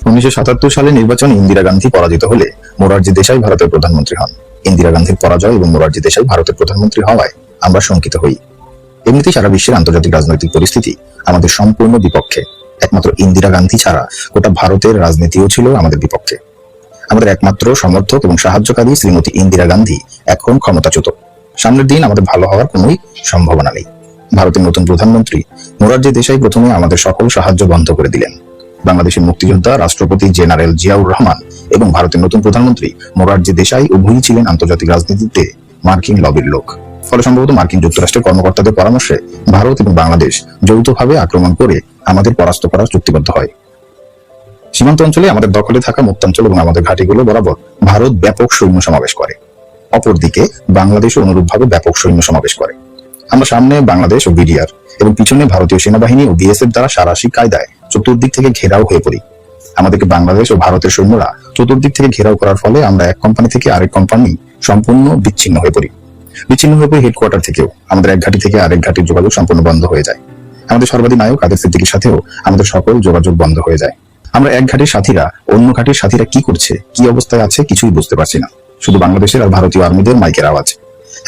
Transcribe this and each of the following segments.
1977 সালে নির্বাচনে ইন্দিরা গান্ধী পরাজিত হলে মোরারজি দেশাই ভারতের প্রধানমন্ত্রী হন। ইন্দিরা গান্ধীর পরাজয় এবং মোরারজি দেশাই ভারতের প্রধানমন্ত্রী হওয়ায় আমরা শঙ্কিত হই। এমনিতেই সারা বিশ্বের আন্তর্জাতিক রাজনৈতিক পরিস্থিতি আমাদের সম্পূর্ণ বিপক্ষে। একমাত্র ইন্দিরা গান্ধী ছাড়া গোটা ভারতের রাজনীতিও ছিল আমাদের বিপক্ষে। আমাদের একমাত্র সমর্থক এবং সাহায্যকারী শ্রীমতী ইন্দিরা গান্ধী এখন ক্ষমতাচ্যুত। সামনের দিন আমাদের ভালো হওয়ার কোনোই সম্ভাবনা নেই। ভারতের নতুন প্রধানমন্ত্রী মোরারজি দেশাই প্রথমে আমাদের সকল সাহায্য বন্ধ করে দিলেন। বাংলাদেশের মুক্তিযোদ্ধা রাষ্ট্রপতি জেনারেল জিয়াউর রহমান এবং ভারতের নতুন প্রধানমন্ত্রী মোরারজি দেশাই উভয়ই ছিলেন আন্তর্জাতিক রাজনীতিতে মার্কিন লবির লোক। ফলে সম্ভবত মার্কিন যুক্তরাষ্ট্রের কর্মকর্তাদের পরামর্শে ভারত এবং বাংলাদেশ যৌথভাবে আক্রমণ করে আমাদের পরাস্ত করার চুক্তিবদ্ধ হয়। সীমান্ত অঞ্চলে আমাদের দখলে থাকা মুক্তাঞ্চল এবং আমাদের ঘাঁটিগুলো বরাবর ভারত ব্যাপক সৈন্য সমাবেশ করে। অপরদিকে বাংলাদেশ অনুরূপভাবে ব্যাপক সৈন্য সমাবেশ করে। আমরা সামনে বাংলাদেশ ও বিডিআর এবং পিছনে ভারতীয় সেনাবাহিনী ও বিএসএফ দ্বারা সারাশি কায়দায় চতুর্দিক থেকে ঘেরাও হয়ে পড়ি। আমাদেরকে বাংলাদেশ ও ভারতের সৈন্যরা চতুর্দিক থেকে ঘেরাও করার ফলে আমরা এক কোম্পানি থেকে আরেক কোম্পানি সম্পূর্ণ বিচ্ছিন্ন হয়ে পড়ি। হেডকোয়ার্টার থেকেও আমাদের এক ঘাঁটি থেকে আরেক ঘাঁটির যোগাযোগ সম্পূর্ণ বন্ধ হয়ে যায়। আমাদের সর্বাধিনায়ক আদেশ সিদ্দিকীর সাথেও আমাদের সকল যোগাযোগ বন্ধ হয়ে যায়। আমরা এক ঘাঁটির সাথীরা অন্য ঘাঁটির সাথীরা কি করছে, কি অবস্থায় আছে কিছুই বুঝতে পারছি না। শুধু বাংলাদেশের আর ভারতীয় আর্মিদের মাইকের আওয়াজ।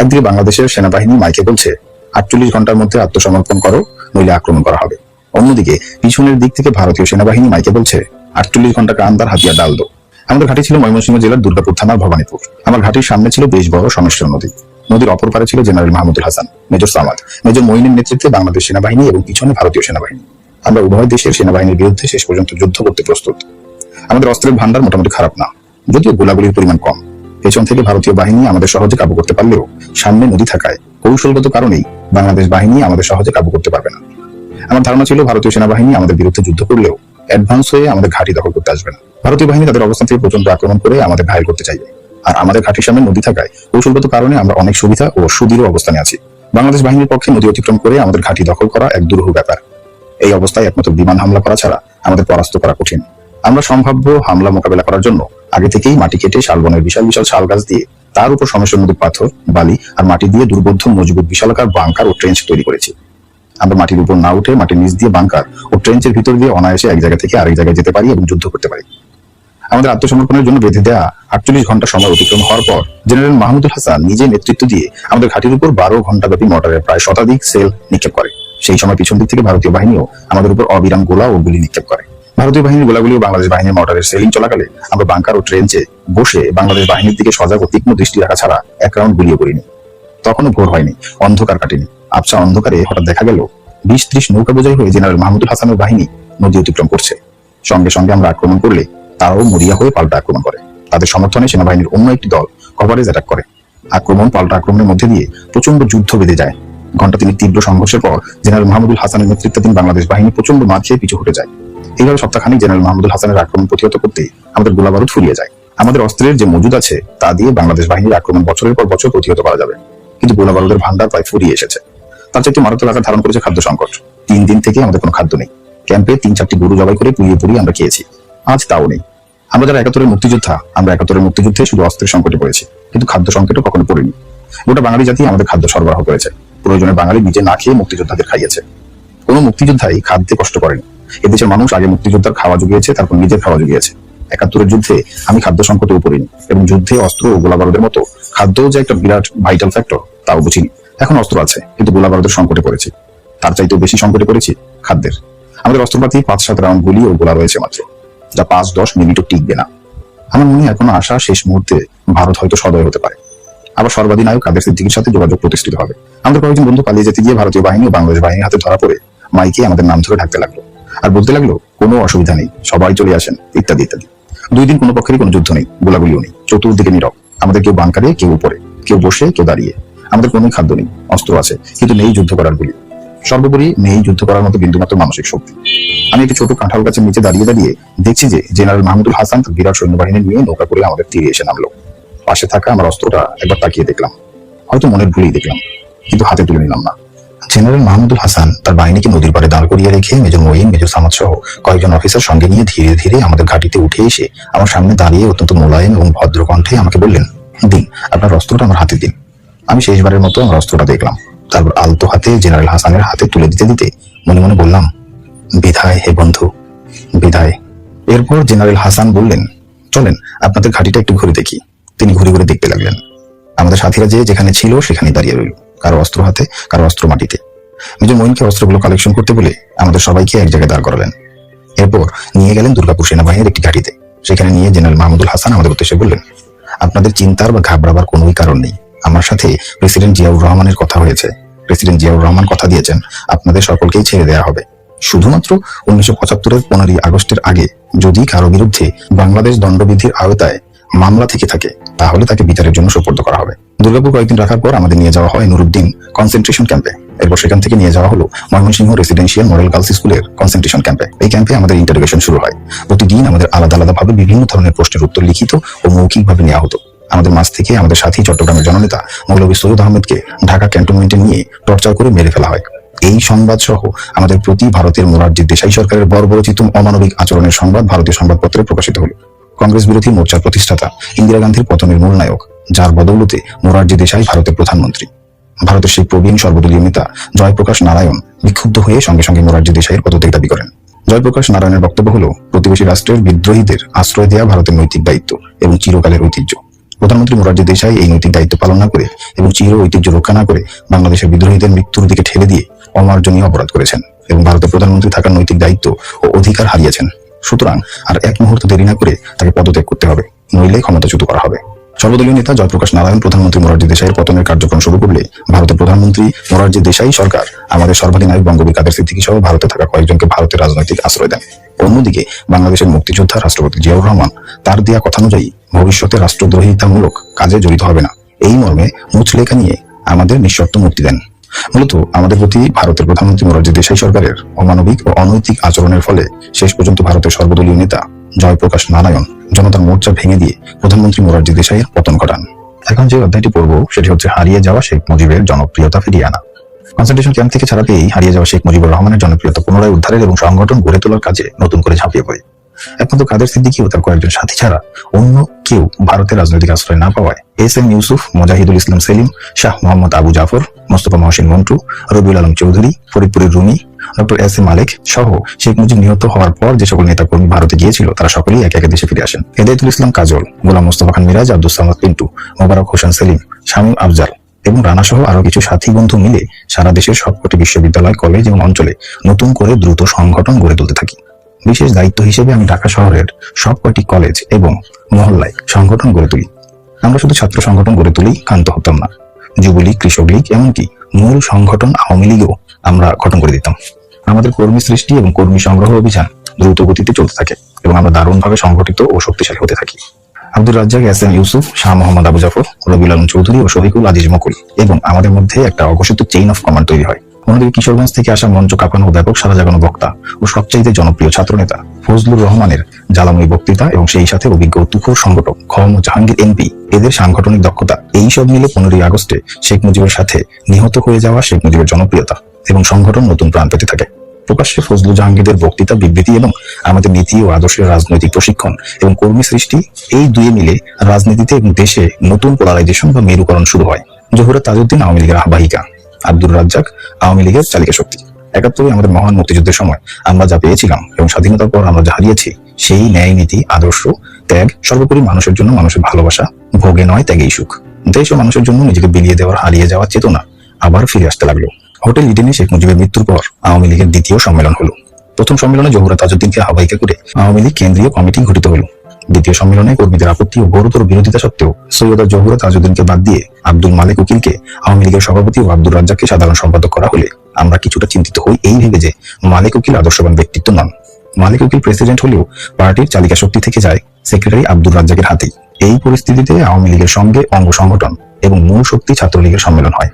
একদিকে বাংলাদেশের সেনাবাহিনী মাইকে বলছে 48 ঘন্টার মধ্যে আত্মসমর্পণ করো, নইলে আক্রমণ করা হবে। অন্যদিকে পিছনের দিক থেকে ভারতীয় সেনাবাহিনী মাইকে বলছে 48 ঘন্টা কান্দার হাতিয়ার ডাল দো। আমাদের ঘাঁটি ছিল ময়মনসিংহ জেলার দুর্গাপুর থানার ভবানীপুর। আমার ঘাঁটির সামনে ছিল বেশ বড় সোমেশ্বর নদী। নদীর অপর পারে ছিল general Mahmudul Hasan, major Samad, major মঈনের নেতৃত্বে বাংলাদেশ সেনাবাহিনী এবং পিছনে ভারতীয় সেনাবাহিনী। আমরা উভয় দেশের সেনাবাহিনীর বিরুদ্ধে শেষ পর্যন্ত যুদ্ধ করতে প্রস্তুত। আমাদের অস্ত্রের ভান্ডার মোটামুটি খারাপ না, যদিও গোলাগুলির পরিমাণ কম। পেছন থেকে ভারতীয় বাহিনী আমাদের সহজে কাবু করতে পারলেও সামনে নদী থাকায় কৌশলগত কারণেই বাংলাদেশ বাহিনী আমাদের সহজে কাবু করতে পারবে না। আমার ধারণা ছিল ভারতীয় সেনাবাহিনী আমাদের বিরুদ্ধে যুদ্ধ করলেও অ্যাডভান্স হয়ে আমাদের ঘাঁটি দখল করতে আসবে না। ভারতীয় বাহিনী তাদের অবস্থান থেকে প্রচন্ড আক্রমণ করে আমাদের ঘায়েল করতে চাইবে। আর আমাদের ঘাঁটির সামনে নদী থাকায় কৌশলগত কারণে আমরা অনেক সুবিধা ও সুদৃঢ় অবস্থানে আছি। বাংলাদেশ বাহিনীর পক্ষে নদী অতিক্রম করে আমাদের ঘাঁটি দখল করা এক দুরূহ ব্যাপার। এই অবস্থায় একমাত্র বিমান হামলা করা ছাড়া আমাদের পরাস্ত করা কঠিন। আমরা সম্ভাব্য হামলা মোকাবেলা করার জন্য আগে থেকেই মাটি কেটে শালবনের বিশাল বিশাল শাল গাছ দিয়ে তার উপর সমস্যা নদীর পাথর, বালি আর মাটি দিয়ে দুর্বোধ্য মজবুত বিশালাকার বাংকার ও ট্রেঞ্চ তৈরি করেছি। আমরা মাটির উপর না উঠে মাটির নিচ দিয়ে বাংকার ও ট্রেঞ্চের ভিতর দিয়ে অনায়াসে এক জায়গা থেকে আরেক জায়গায় যেতে পারি এবং যুদ্ধ করতে পারি। আমাদের আত্মসমর্পণের জন্য বেঁধে দেওয়া 48 ঘন্টা সময় অতিক্রম হওয়ার পর জেনারেল মাহমুদুল হাসান নিজে নেতৃত্ব দিয়ে আমাদের ঘাঁটির উপর 12 ঘন্টা ব্যাপী মর্টারের প্রায় শতাধিক সেল নিক্ষেপ করে। সেই সময় পিছন দিক থেকে ভারতীয় বাহিনীও আমাদের উপর অবিরাম গোলা ও গুলি নিক্ষেপ করে। ভারতীয় বাহিনীর গোলাগুলি ও বাংলাদেশ বাহিনীর মর্টারের সেলিং চলাকালে আমরা বাংকার ও ট্রেঞ্চে বসে বাংলাদেশ বাহিনীর দিকে সজাগ ও তীক্ষ্ণ দৃষ্টি রাখা ছাড়া এক রাউন্ড গুলিও করিনি। তখনও ভোর হয়নি, অন্ধকার কাটেনি। আবছা অন্ধকারে হঠাৎ দেখা গেল 20-30 নৌকা বোঝাই হয়ে জেনারেল মাহমুদুল হাসানের বাহিনী নদী অতিক্রম করছে। সঙ্গে সঙ্গে আমরা আক্রমণ করলে তারাও মরিয়া হয়ে পাল্টা আক্রমণ করে। তাদের সমর্থনে সেনাবাহিনীর অন্য একটি দল কভারেজ অ্যাটাক করে। আক্রমণ পাল্টা আক্রমণের মধ্যে দিয়ে প্রচন্ড যুদ্ধ বেঁধে যায়। ঘণ্টা 3 তীব্র সংঘর্ষের পর জেনারেল মাহমুদুল হাসানের নেতৃত্বাধীন বাংলাদেশ বাহিনী প্রচন্ড মার খেয়ে পিছু হটে যায়। এইভাবে সপ্তাহখানিক জেনারেল মাহমুদুল হাসানের আক্রমণ প্রতিহত করতে আমাদের গোলাবারুদ ফুরিয়ে যায়। আমাদের অস্ত্রের যে মজুদ আছে তা দিয়ে বাংলাদেশ বাহিনীর আক্রমণ বছরের পর বছর প্রতিহত করা যাবে, কিন্তু গোলাবারুদের ভান্ডার প্রায় ফুরিয়ে এসেছে। তার চাইতে মারাত্মক আকার ধারণ করেছে খাদ্য সংকট। 3 দিন থেকে আমাদের কোনো খাদ্য নেই। ক্যাম্পে 3-4টি গরু জবাই করে পুড়িয়ে আমরা খেয়েছি, আজ তাও নেই। আমরা যারা 71-এর মুক্তিযোদ্ধা, আমরা 71-এর মুক্তিযুদ্ধে শুধু অস্ত্রের সংকটে পড়েছি, কিন্তু খাদ্য সংকটও কখনো পড়েনি। গোটা বাঙালি জাতি আমাদের খাদ্য সরবরাহ করেছে। প্রয়োজনে বাঙালি নিজে না খেয়ে মুক্তিযোদ্ধাদের খাইয়েছে। কোনো মুক্তিযোদ্ধাই খাদ্যে কষ্ট করেনি। এদেশের মানুষ আগে মুক্তিযোদ্ধার খাওয়া জুগিয়েছে, তারপর নিজের খাওয়া জুগিয়েছে। 71-এর যুদ্ধে আমি খাদ্য সংকটেও পড়িনি এবং যুদ্ধে অস্ত্র ও গোলাবারুদের মতো খাদ্যও যে একটা বিরাট ভাইটাল ফ্যাক্টর তাও বুঝিনি। এখন অস্ত্র আছে, কিন্তু গোলাবারুদের সংকটে পড়েছি। তার চাইতেও বেশি সংকটে পড়েছি খাদ্যের। আমাদের অস্ত্রপাতি 5-7 রাউন্ড গুলি ও গোলা রয়েছে মাত্র, যা 5-10 মিনিটও টিকবে না। আমার মনে এখনো আশা শেষ মুহূর্তে ভারত হয়তো সদয় হতে পারে। আবার সর্বাধিনায়ক আদেশ সিদ্দিকীর সাথে যোগাযোগ প্রতিষ্ঠিত হবে। আমাদের কয়েকজন বন্ধু পালিয়ে যেতে গিয়ে ভারতীয় বাহিনী ও বাংলাদেশ বাহিনীর হাতে ধরা পড়ে মাইকে আমাদের নাম ধরে ডাকতে লাগলো আর বলতে লাগলো কোনো অসুবিধা নেই, সবাই চলে আসেন, ইত্যাদি ইত্যাদি। 2 দিন কোনো পক্ষেরই কোনো যুদ্ধ নেই, গোলাগুলিও নেই, চতুর্দিকে নীরব। আমাদের কেউ বাংকারে, কেউ উপরে, কেউ বসে, কেউ দাঁড়িয়ে। আমাদের কোনো খাদ্য নেই, অস্ত্র আছে, কিন্তু নেই যুদ্ধ করার গুলি। সর্বোপরি নেই যুদ্ধ করার মতো বিন্দুমাত্র মানসিক শক্তি। আমি একটি ছোট কাঁঠাল গাছের নিচে দাঁড়িয়ে দাঁড়িয়ে দেখছি যে জেনারেল মাহমুদুল হাসান তার বিরাট সৈন্যবাহিনী নিয়ে নৌকা করে আমাদের তীরে এসে নামলো। পাশে থাকা আমার অস্ত্রটা একবার তাকিয়ে দেখলাম, হয়তো মনের ভুলেই দেখলাম, কিন্তু হাতে তুলে নিলাম না। জেনারেল মাহমুদুল হাসান তার বাহিনীকে নদীর পাড়ে দাঁড় করিয়ে রেখে মেজর মঈন, মেজর সামাদ সহ কয়েকজন অফিসার সঙ্গে নিয়ে ধীরে ধীরে আমাদের ঘাঁটিতে উঠে এসে আমার সামনে দাঁড়িয়ে অত্যন্ত মোলায়েম এবং ভদ্র কণ্ঠে আমাকে বললেন, দিন আপনার অস্ত্রটা আমার হাতে দিন। আমি শেষবারের মতো আমার অস্ত্রটা দেখলাম, তারপর আলতো হাতে জেনারেল হাসানের হাতে তুলে দিতে দিতে মনে মনে বললাম, বিদায় হে বন্ধু, বিদায়। এরপর জেনারেল হাসান বললেন, চলেন আপনাদের ঘাঁটিটা একটু ঘুরে দেখি। তিনি ঘুরে ঘুরে দেখতে লাগলেন। আমাদের সাথীরা যেখানে ছিল সেখানেই দাঁড়িয়ে রইল, কারো অস্ত্র হাতে, কারো অস্ত্র মাটিতে। মেজর মঈনকে অস্ত্রগুলো কালেকশন করতে বলে আমাদের সবাইকে এক জায়গায় দাঁড় করালেন। এরপর নিয়ে গেলেন দুর্গাপুর সেনাবাহিনীর একটি ঘাঁটিতে। সেখানে নিয়ে জেনারেল মাহমুদুল হাসান আমাদের উদ্দেশ্যে বললেন, আপনাদের চিন্তার বা ঘাবড়াবার কোনোই কারণ নেই। আমার সাথে প্রেসিডেন্ট জিয়াউর রহমানের কথা হয়েছে। প্রেসিডেন্ট জিয়াউর রহমান কথা দিয়েছেন আপনাদের সকলকেই ছেড়ে দেওয়া হবে। শুধুমাত্র 1975-এর 15ই আগস্টের আগে যদি কারো বিরুদ্ধে বাংলাদেশ দণ্ডবিধির আওতায় মামলা থেকে থাকে তাহলে তাকে বিচারের জন্য সোপর্দ করা হবে। দুর্গাপুর কয়েকদিন রাখার পর আমাদের নিয়ে যাওয়া হয় নুরুদ্দিন কনসেন্ট্রেশন ক্যাম্পে। এরপর সেখান থেকে নিয়ে যাওয়া হলো ময়মনসিংহ রেসিডেন্সিয়াল মডেল গার্লস স্কুলের কনসেন্ট্রেশন ক্যাম্পে। এই ক্যাম্পে আমাদের ইন্টারোগেশন শুরু হয়। প্রতিদিন আমাদের আলাদা আলাদাভাবে বিভিন্ন ধরনের প্রশ্নের উত্তর লিখিত ও মৌখিকভাবে নেওয়া হতো। আমাদের মাঝ থেকে আমাদের সাথী চট্টগ্রামের জননেতা মৌলভী সৈয়দ আহমেদকে ঢাকা ক্যান্টনমেন্টে নিয়ে টর্চার করে মেরে ফেলা হয়। এই সংবাদ সহ আমাদের প্রতি ভারতের মোরারজি দেশাই সরকারের বর্বরোচিত অমানবিক আচরণের সংবাদ ভারতীয় সংবাদপত্রে প্রকাশিত হলো। কংগ্রেস বিরোধী মোর্চার প্রতিষ্ঠাতা ইন্দিরা গান্ধীর পতনের মূল নায়ক, যার বদৌলতে মোরারজি দেশাই ভারতের প্রধানমন্ত্রী, ভারতের সেই প্রবীণ সর্বদলীয় নেতা জয়প্রকাশ নারায়ণ বিক্ষুব্ধ হয়ে সঙ্গে সঙ্গে মোরারজি দেশাইয়ের পদত্যাগ দাবি করেন। জয়প্রকাশ নারায়ণের বক্তব্য হলো, প্রতিবেশী রাষ্ট্রের বিদ্রোহীদের আশ্রয় দেওয়া ভারতের নৈতিক দায়িত্ব এবং চিরকালের ঐতিহ্য। প্রধানমন্ত্রী মোরারজি দেশাই এই নৈতিক দায়িত্ব পালন না করে এবং চির ঐতিহ্য রক্ষা না করে বাংলাদেশের বিদ্রোহীদের মৃত্যুর দিকে ঠেলে দিয়ে অমার্জনীয় অপরাধ করেছেন এবং ভারতের প্রধানমন্ত্রী থাকার নৈতিক দায়িত্ব ও অধিকার হারিয়েছেন। সুতরাং আর এক মুহূর্ত দেরি না করে তাকে পদত্যাগ করতে হবে, নইলে ক্ষমতাচ্যুত করা হবে। সর্বদলীয় নেতা জয়প্রকাশ নারায়ণ প্রধানমন্ত্রী মোরারজি দেশাইয়ের পতনের কার্যক্রম শুরু করলে ভারতের প্রধানমন্ত্রী মোরারজি দেশাই সরকার আমাদের সর্বাধিনায়ক বঙ্গবীর কাদের সিদ্দিকী সহ ভারতে থাকা কয়েকজনকে ভারতের রাজনৈতিক আশ্রয় দেন। অন্যদিকে বাংলাদেশের মুক্তিযোদ্ধা রাষ্ট্রপতি জিয়াউর রহমান তার দেয়া কথানুযায়ী ভবিষ্যতে রাষ্ট্রদ্রোহিতামূলক কাজে জড়িত হবে না, এই মর্মে মুচলেখা নিয়ে আমাদের নিঃশর্ত মুক্তি দেন। মূলত আমাদের প্রতি ভারতের প্রধানমন্ত্রী মোরারজি দেশাই সরকারের অমানবিক ও অনৈতিক আচরণের ফলে শেষ পর্যন্ত ভারতের সর্বদলীয় নেতা জয়প্রকাশ নারায়ণ জনতার মোর্চা ভেঙে দিয়ে প্রধানমন্ত্রী মোরারজি দেশাইয়ের পতন ঘটান। এখন যে অধ্যায়টি পড়ব সেটি হচ্ছে হারিয়ে যাওয়া শেখ মুজিবের জনপ্রিয়তা ফিরিয়ে আনা। কনসেন্ট্রেশন ক্যাম্প থেকে ছাড়া পেয়েই হারিয়ে যাওয়া শেখ মুজিবুর রহমানের জনপ্রিয়তা পুনরায় উদ্ধারের এবং সংগঠন গড়ে তোলার কাজে নতুন করে ঝাঁপিয়ে পড়ে। একমাত্র কাদের সিদ্দিকী ও তার কয়েকজন সাথী ছাড়া অন্য কেউ ভারতের রাজনৈতিক আশ্রয় না পাওয়ায় এস.এম. ইউসুফ, মুজাহিদুল ইসলাম সেলিম, শাহ মোহাম্মদ আবু জাফর, মোস্তফা মহসিন মন্টু, রবিউল আলম চৌধুরী, ফরিদপুরের রুমি, ডক্টর এস.এ. মালেক সহ শেখ মুজিব নিহত হওয়ার পর যে সকল নেতাকর্মী ভারতে গিয়েছিল তারা সকলেই একে একে দেশে ফিরে আসেন। হেদায়েতুল ইসলাম কাজল, গোলাম মোস্তফা খান মিরাজ, আব্দুস সামাদ পিন্টু, মোবারক হোসেন সেলিম, শামীম আফজাল এবং রানা সহ আরো কিছু সাথী বন্ধু মিলে সারা দেশের সবকটি বিশ্ববিদ্যালয়, কলেজ এবং অঞ্চলে নতুন করে দ্রুত সংগঠন গড়ে তুলতে থাকি। বিশেষ দায়িত্ব হিসেবে আমি ঢাকা শহরের সবকটি কলেজ এবং মহল্লায় সংগঠন গড়ে তুলি। আমরা শুধু ছাত্র সংগঠন গড়ে তুলি ক্ষান্ত হতাম না, যুবলীগ, কৃষক লীগ, এমনকি মূল সংগঠন আওয়ামী লীগও আমরা গঠন করে দিতাম। আমাদের কর্মী সৃষ্টি এবং কর্মী সংগ্রহ অভিযান দ্রুত গতিতে চলতে থাকে এবং আমরা দারুণভাবে সংগঠিত ও শক্তিশালী হতে থাকি। আব্দুর রাজ্জাক, এস.এম. ইউসুফ, শাহ মোহাম্মদ আবু জাফর, রবিউল আলম চৌধুরী ও শফিকুল আজিজ মুকুল এবং আমাদের মধ্যে একটা অঘোষিত চেইন অফ কমান্ড তৈরি হয়। অন্যদিকে কিশোরগঞ্জ থেকে আসা মঞ্চ কাঁপানো ও ব্যাপক সাড়া জাগানো বক্তা ও সবচাইতে জনপ্রিয় ছাত্রনেতা ফজলুর রহমানের জ্বালাময়ী বক্তৃতা এবং সেই সাথে অভিজ্ঞ তুখোর সংগঠক খম জাহাঙ্গীর এমপি, এদের সাংগঠনিক দক্ষতা, এই সব মিলে 15ই আগস্টে শেখ মুজিবের সাথে নিহত হয়ে যাওয়া শেখ মুজিবের জনপ্রিয়তা এবং সংগঠন নতুন প্রাণ পেতে থাকে। প্রকাশ্যে ফজলু জাহাঙ্গীরের বক্তৃতা, বিবৃতি এবং আমাদের নীতি ও আদর্শের রাজনৈতিক প্রশিক্ষণ এবং কর্মী সৃষ্টি, এই দুয়ে মিলে রাজনীতিতে এবং দেশে নতুন পোলারাইজেশন বা মেরুকরণ শুরু হয়। জহুরা তাজউদ্দিন আওয়ামী লীগের আহ্বায়িকা, আব্দুর রাজ্জাক আওয়ামী লীগের চালিকা শক্তি। 71 আমাদের মহান মুক্তিযুদ্ধের সময় আমরা যা পেয়েছিলাম এবং স্বাধীনতার পর আমরা যা হারিয়েছি, সেই ন্যায়, নীতি, আদর্শ, ত্যাগ, সর্বোপরি মানুষের জন্য মানুষের ভালোবাসা, ভোগে নয় ত্যাগেই সুখ, দেশ ও মানুষের জন্য নিজেকে বিলিয়ে দেওয়ার হারিয়ে যাওয়ার চেতনা আবার ফিরে আসতে লাগলো। হোটেল ইডেনে শেখ মুজিবের মৃত্যুর পর আওয়ামী লীগের দ্বিতীয় সম্মেলন হলো। প্রথম সম্মেলনে জহুরা তাজউদ্দিনকে আহ্বায়িকা করে আওয়ামী লীগ কেন্দ্রীয় কমিটি গঠিত হলো। দ্বিতীয় সম্মেলনে কর্মীদের আপত্তি ও গুরুতর বিরোধিতা সত্ত্বেও সৈয়দা জহুরা তাজউদ্দিনকে বাদ দিয়ে আব্দুল মালেক উকিলকে আওয়ামী লীগের সভাপতি ও আব্দুর রাজ্জাককে সাধারণ সম্পাদক করা হলে আমরা কিছুটা চিন্তিত হই এই ভেবে যে মালেক উকিল আদর্শবান ব্যক্তিত্ব নন। মালেক উকিল প্রেসিডেন্ট হলেও পার্টির চালিকা শক্তি থেকে যায় সেক্রেটারি আব্দুর রাজ্জাকের হাতেই। এই পরিস্থিতিতে আওয়ামী লীগের সঙ্গে অঙ্গ সংগঠন এবং মূল শক্তি ছাত্রলীগের সম্মেলন হয়।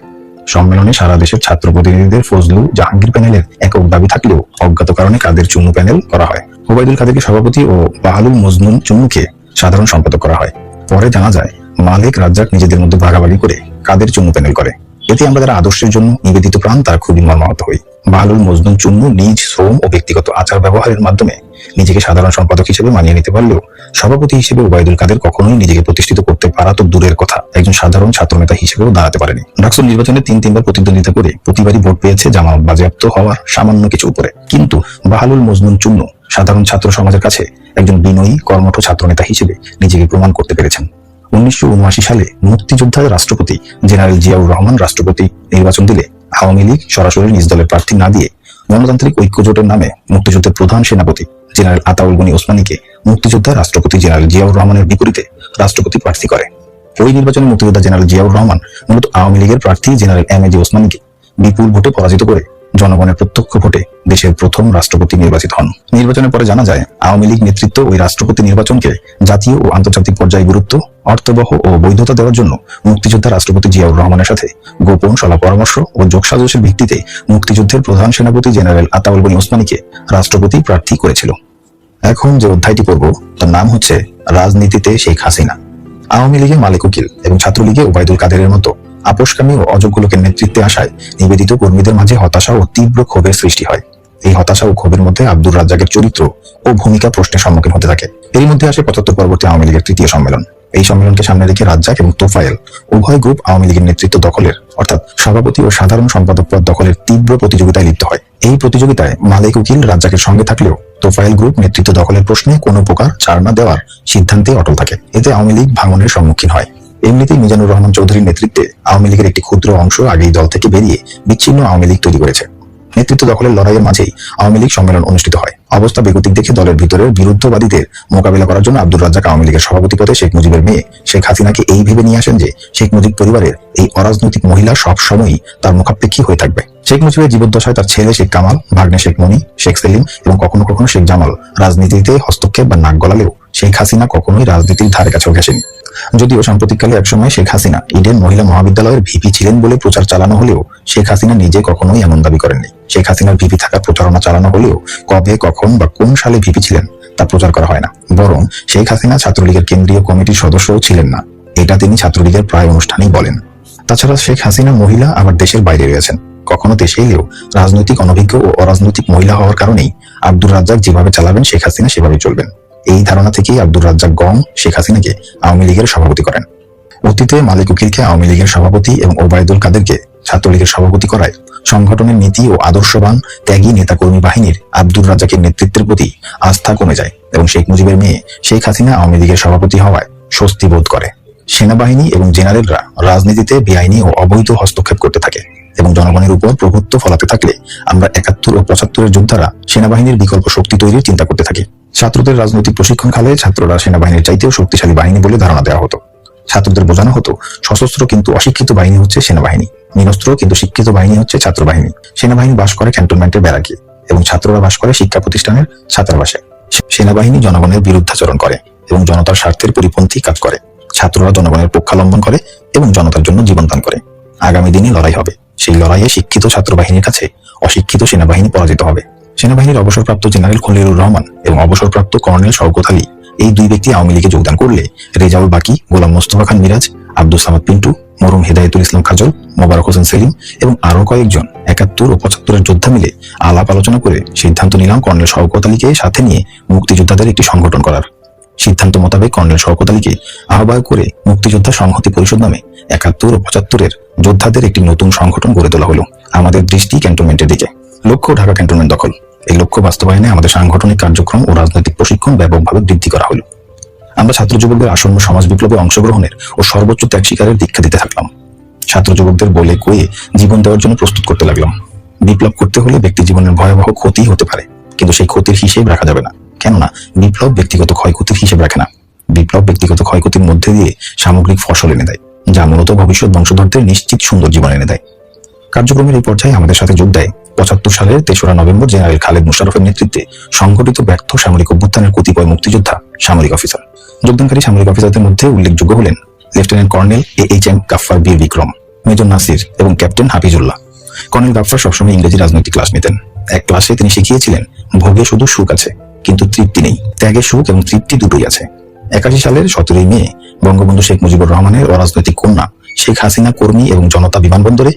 সম্মেলনে সারা দেশের ছাত্র প্রতিনিধিদের ফজলু জাহাঙ্গীর প্যানেলের একক দাবি থাকলেও অজ্ঞাত কারণে কাদের চুন্নু প্যানেল করা হয়। ওবায়দুল কাদেরকে সভাপতি ও বাহালুল মজনুন চুন্নুকে সাধারণ সম্পাদক করা হয়। পরে জানা যায় মালেক রাজ্জাক নিজেদের মধ্যে ভাগাভাগি করে কাদের চুন্নু প্যানেল করে। এতে আমরা যারা আদর্শের জন্য নিবেদিত প্রাণ তারা খুবই মর্মাহত হই। বাহালুল মজনুন চুন্নু নিজ শ্রম ও ব্যক্তিগত আচার ব্যবহারের মাধ্যমে নিজেকে সাধারণ সম্পাদক হিসেবে মানিয়ে নিতে পারলেও সভাপতি হিসেবে ওবায়দুল কাদের কখনোই নিজেকে প্রতিষ্ঠিত করতে পারা তো দূরের কথা, একজন সাধারণ ছাত্রনেতা হিসেবেও দাঁড়াতে পারেনি। ডাকসুর নির্বাচনে 3-3বার প্রতিদ্বন্দ্বিতা করে প্রতিবারই ভোট পেয়েছে জামানত বাজেয়াপ্ত হওয়ার সামান্য কিছু উপরে। কিন্তু বাহালুল মজনুন চুন্নু সাধারণ ছাত্র সমাজের কাছে একজন বিনয়ী কর্মঠ ছাত্রনেতা হিসেবে নিজেকে প্রমাণ করতে পেরেছেন। 1979 সালে মুক্তিযোদ্ধার রাষ্ট্রপতি জেনারেল জিয়াউর রহমান রাষ্ট্রপতি নির্বাচন দিলে আওয়ামী লীগ সরাসরি নিজ দলের প্রার্থী না দিয়ে গণতান্ত্রিক ঐক্য জোটের নামে মুক্তিযুদ্ধের প্রধান সেনাপতি জেনারেল আতাউল গনি ওসমানীকে মুক্তিযোদ্ধা রাষ্ট্রপতি জেনারেল জিয়াউর রহমানের বিপরীতে রাষ্ট্রপতি প্রার্থী করে। ওই নির্বাচনে মুক্তিযোদ্ধা জেনারেল জিয়াউর রহমান মূলত আওয়ামী লীগের প্রার্থী জেনারেল এমএজি ওসমানীকে বিপুল ভোটে পরাজিত করে জনগণের প্রত্যক্ষ ভোটে দেশের প্রথম রাষ্ট্রপতি নির্বাচিত হন। নির্বাচনের পরে জানা যায় আওয়ামী লীগ নেতৃত্ব ওই রাষ্ট্রপতি নির্বাচনকে জাতীয় ও আন্তর্জাতিক পর্যায়ে গুরুত্ব, অর্থবহ ও বৈধতা দেওয়ার জন্য মুক্তিযোদ্ধা রাষ্ট্রপতি জিয়াউর রহমানের সাথে গোপন সলা পরামর্শ ও যোগসাজশের ভিত্তিতে মুক্তিযুদ্ধের প্রধান সেনাপতি জেনারেল আতাউল গনি ওসমানীকে রাষ্ট্রপতি প্রার্থী করেছিল। এখন যে অধ্যায়টি পড়ব তার নাম হচ্ছে রাজনীতিতে শেখ হাসিনা। আওয়ামী লীগে মালেক উকিল এবং ছাত্রলীগে ওবায়দুল কাদেরের মতো আপোষকামী ও অযোগ্য লোকের নেতৃত্বে আসায় নিবেদিত কর্মীদের মাঝে হতাশা ও তীব্র ক্ষোভের সৃষ্টি হয়। এই হতাশা ও ক্ষোভের মধ্যে আব্দুর রাজ্জাকের চরিত্র ও ভূমিকা প্রশ্নের সম্মুখীন হতে থাকে। এরই মধ্যে আসে 75 পরবর্তী আওয়ামী লীগের তৃতীয় সম্মেলন। এই সম্মেলনকে সামনে রেখে রাজ্জাক এবং তোফায়েল উভয় গ্রুপ আওয়ামী লীগের নেতৃত্ব দখলের অর্থাৎ সভাপতি ও সাধারণ সম্পাদক পদ দখলের তীব্র প্রতিযোগিতায় লিপ্ত হয়। এই প্রতিযোগিতায় মালেক উকিল রাজ্জাকের সঙ্গে থাকলেও তোফায়েল গ্রুপ নেতৃত্ব দখলের প্রশ্নে কোনো প্রকার ছাড় না দেওয়ার সিদ্ধান্তে অটল থাকে। এতে আওয়ামী লীগ ভাঙনের সম্মুখীন হয়। এমনিতেই মিজানুর রহমান চৌধুরীর নেতৃত্বে আওয়ামী লীগের একটি ক্ষুদ্র অংশ আগেই দল থেকে বেরিয়ে বিচ্ছিন্ন আওয়ামী লীগ তৈরি করেছে। নেতৃত্ব দখলের লড়াইয়ের মাঝেই আওয়ামী লীগ সম্মেলন অনুষ্ঠিত হয়। অবস্থা বেগতিক দেখে দলের ভিতরের বিরুদ্ধবাদীদের মোকাবিলা করার জন্য আব্দুর রাজ্জাক আওয়ামী লীগের সভাপতি পদে শেখ মুজিবের মেয়ে শেখ হাসিনাকে এই ভেবে নিয়ে আসেন যে শেখ মুজিব পরিবারের এই অরাজনৈতিক মহিলা সব সময়ই তার মুখাপেক্ষী হয়ে থাকবে। শেখ মুজিবের জীবদ্দশায় তার ছেলে শেখ কামাল, ভাগ্নে শেখ মনি, শেখ সেলিম এবং কখনো কখনো শেখ জামাল রাজনীতিতে হস্তক্ষেপ বা নাক গলালেও শেখ হাসিনা কখনোই রাজনীতির ধারে কাছেও ঘেঁষেনি। যদিও সাম্প্রতিককালে একসময় শেখ হাসিনা ইডেন মহিলা মহাবিদ্যালয়ের ভিপি ছিলেন বলে প্রচার চালানো হলেও শেখ হাসিনা নিজে কখনোই এমন দাবি করেননি। শেখ হাসিনার ভিপি থাকার প্রচারণা চালানো হলেও কবে, কখন বা কোন সালে ভিপি ছিলেন তা প্রচার করা হয় না। বরং শেখ হাসিনা ছাত্রলীগের কেন্দ্রীয় কমিটির সদস্যও ছিলেন না, এটা তিনি ছাত্রলীগের প্রায় অনুষ্ঠানেই বলেন। তাছাড়া শেখ হাসিনা মহিলা আবার দেশের বাইরে রয়েছেন। কখনো দেশে এলেও রাজনৈতিক অনভিজ্ঞ ও অরাজনৈতিক মহিলা হওয়ার কারণেই আব্দুর রাজ্জাক যেভাবে চালাবেন শেখ হাসিনা সেভাবে চলবেন। এই ধারণা থেকেই আব্দুর রাজ্জাক গং শেখ হাসিনাকে আওয়ামী লীগের সভাপতি করেন। অতীতে মালেক উকিলকে আওয়ামী লীগের সভাপতি এবং ওবায়দুল কাদেরকে ছাত্রলীগের সভাপতি করায় সংগঠনের নীতি ও আদর্শবান ত্যাগী নেতাকর্মী বাহিনীর আব্দুর রাজ্জাকের নেতৃত্বের প্রতি আস্থা কমে যায় এবং শেখ মুজিবের মেয়ে শেখ হাসিনা আওয়ামী লীগের সভাপতি হওয়ায় স্বস্তি বোধ করে। সেনাবাহিনী এবং জেনারেলরা রাজনীতিতে বেআইনি ও অবৈধ হস্তক্ষেপ করতে থাকে এবং জনগণের উপর প্রভুত্ব ফলাতে থাকলে আমরা 71 ও 75 যোদ্ধারা সেনাবাহিনীর বিকল্প শক্তি তৈরির চিন্তা করতে থাকি। ছাত্রদের রাজনৈতিক প্রশিক্ষণ কালে ছাত্ররা সেনাবাহিনীর চাইতেও শক্তিশালী বাহিনী বলে ধারণা দেওয়া হতো। ছাত্রদের বোঝানো হতো সশস্ত্র কিন্তু অশিক্ষিত বাহিনী হচ্ছে সেনাবাহিনী, নিরস্ত্র কিন্তু শিক্ষিত বাহিনী হচ্ছে ছাত্র বাহিনী। সেনাবাহিনী বাস করে ক্যান্টনমেন্টের ব্যারাকে এবং ছাত্ররা বাস করে শিক্ষা প্রতিষ্ঠানের ছাত্রাবাসে। সেনাবাহিনী জনগণের বিরুদ্ধাচরণ করে এবং জনতার স্বার্থের পরিপন্থী কাজ করে। ছাত্ররা জনগণের পক্ষাবলম্বন করে এবং জনতার জন্য জীবনদান করে। আগামী দিনে লড়াই হবে, সেই লড়াইয়ে শিক্ষিত ছাত্র বাহিনীর কাছে অশিক্ষিত সেনাবাহিনী পরাজিত হবে। সেনাবাহিনীর অবসরপ্রাপ্ত জেনারেল খলিলুর রহমান এবং অবসরপ্রাপ্ত কর্নেল শওকত আলী এই দুই ব্যক্তি আওয়ামী লীগে যোগদান করলে রেজাউল বাকি, গোলাম মোস্তফা খান মিরাজ, আব্দুল সামাদ পিন্টু, মরহুম হেদায়েতুল ইসলাম কাজল, মোবারক হোসেন সেলিম এবং আরো কয়েকজন 71 ও 75 যোদ্ধা মিলে আলাপ আলোচনা করে সিদ্ধান্ত নিলাম কর্নেল শওকত আলীকে সাথে নিয়ে মুক্তিযোদ্ধাদের একটি সংগঠন করার। সিদ্ধান্ত মোতাবেক কর্নেল শওকত আলীকে আহ্বায়ক করে মুক্তিযোদ্ধা সংহতি পরিষদ নামে 71 ও 75 যোদ্ধাদের একটি নতুন সংগঠন গড়ে তোলা হলো। আমাদের দৃষ্টি ক্যান্টনমেন্টের দিকে, লক্ষ্য ঢাকা ক্যান্টনমেন্ট দখল। এই লক্ষ্য বাস্তবায়নে আমাদের সাংগঠনিক কার্যক্রম ও রাজনৈতিক প্রশিক্ষণ ব্যাপকভাবে বৃদ্ধি করা হলো। আমরা ছাত্র যুবকদের আসন্ন সমাজ বিপ্লবে অংশগ্রহণের ও সর্বোচ্চ ত্যাগ স্বীকারের দীক্ষা দিতে থাকলাম। ছাত্র যুবকদের বলে কয়ে জীবন দেওয়ার জন্য প্রস্তুত করতে লাগলাম। বিপ্লব করতে হলে ব্যক্তি জীবনের ভয়াবহ ক্ষতি হতে পারে, কিন্তু সেই ক্ষতির হিসেব রাখা যাবে না। কেননা বিপ্লব ব্যক্তিগত ক্ষয়ক্ষতির হিসেব রাখে না। বিপ্লব ব্যক্তিগত ক্ষয়ক্ষতির মধ্যে দিয়ে সামগ্রিক ফসল এনে দেয়, যা মূলত ভবিষ্যৎ বংশধরদের নিশ্চিত সুন্দর জীবন এনে দেয়। কার্যক্রমের এই পর্যায়ে আমাদের সাথে যোগ দেয় 75 সালের 3রা নভেম্বর জেনারেল খালেদ মুশাররফের নেতৃত্বে সংগঠিত ব্যর্থ সামরিক অভ্যুত্থানের কতিপয় মুক্তিযোদ্ধা সামরিক অফিসার। যোগদানকারী সামরিক অফিসারদের মধ্যে উল্লেখযোগ্য হলেন লেফটেন্যান্ট কর্নেল AHM গাফফার বীর বিক্রম, মেজর নাসির এবং ক্যাপ্টেন হাফিজুল্লাহ। কর্নেল গাফফার সবসময় ইংরেজি রাজনৈতিক ক্লাস নিতেন। এক ক্লাসে তিনি শিখিয়েছিলেন, ভোগে শুধু সুখ আছে কিন্তু তৃপ্তি নেই, ত্যাগে সুখ এবং তৃপ্তি দুটোই আছে। 81 সালের 17 মে বঙ্গবন্ধু শেখ মুজিবুর রহমানের অরাজনৈতিক কন্যা শেখ হাসিনা কর্মী এবং জনতা বিমানবন্দরে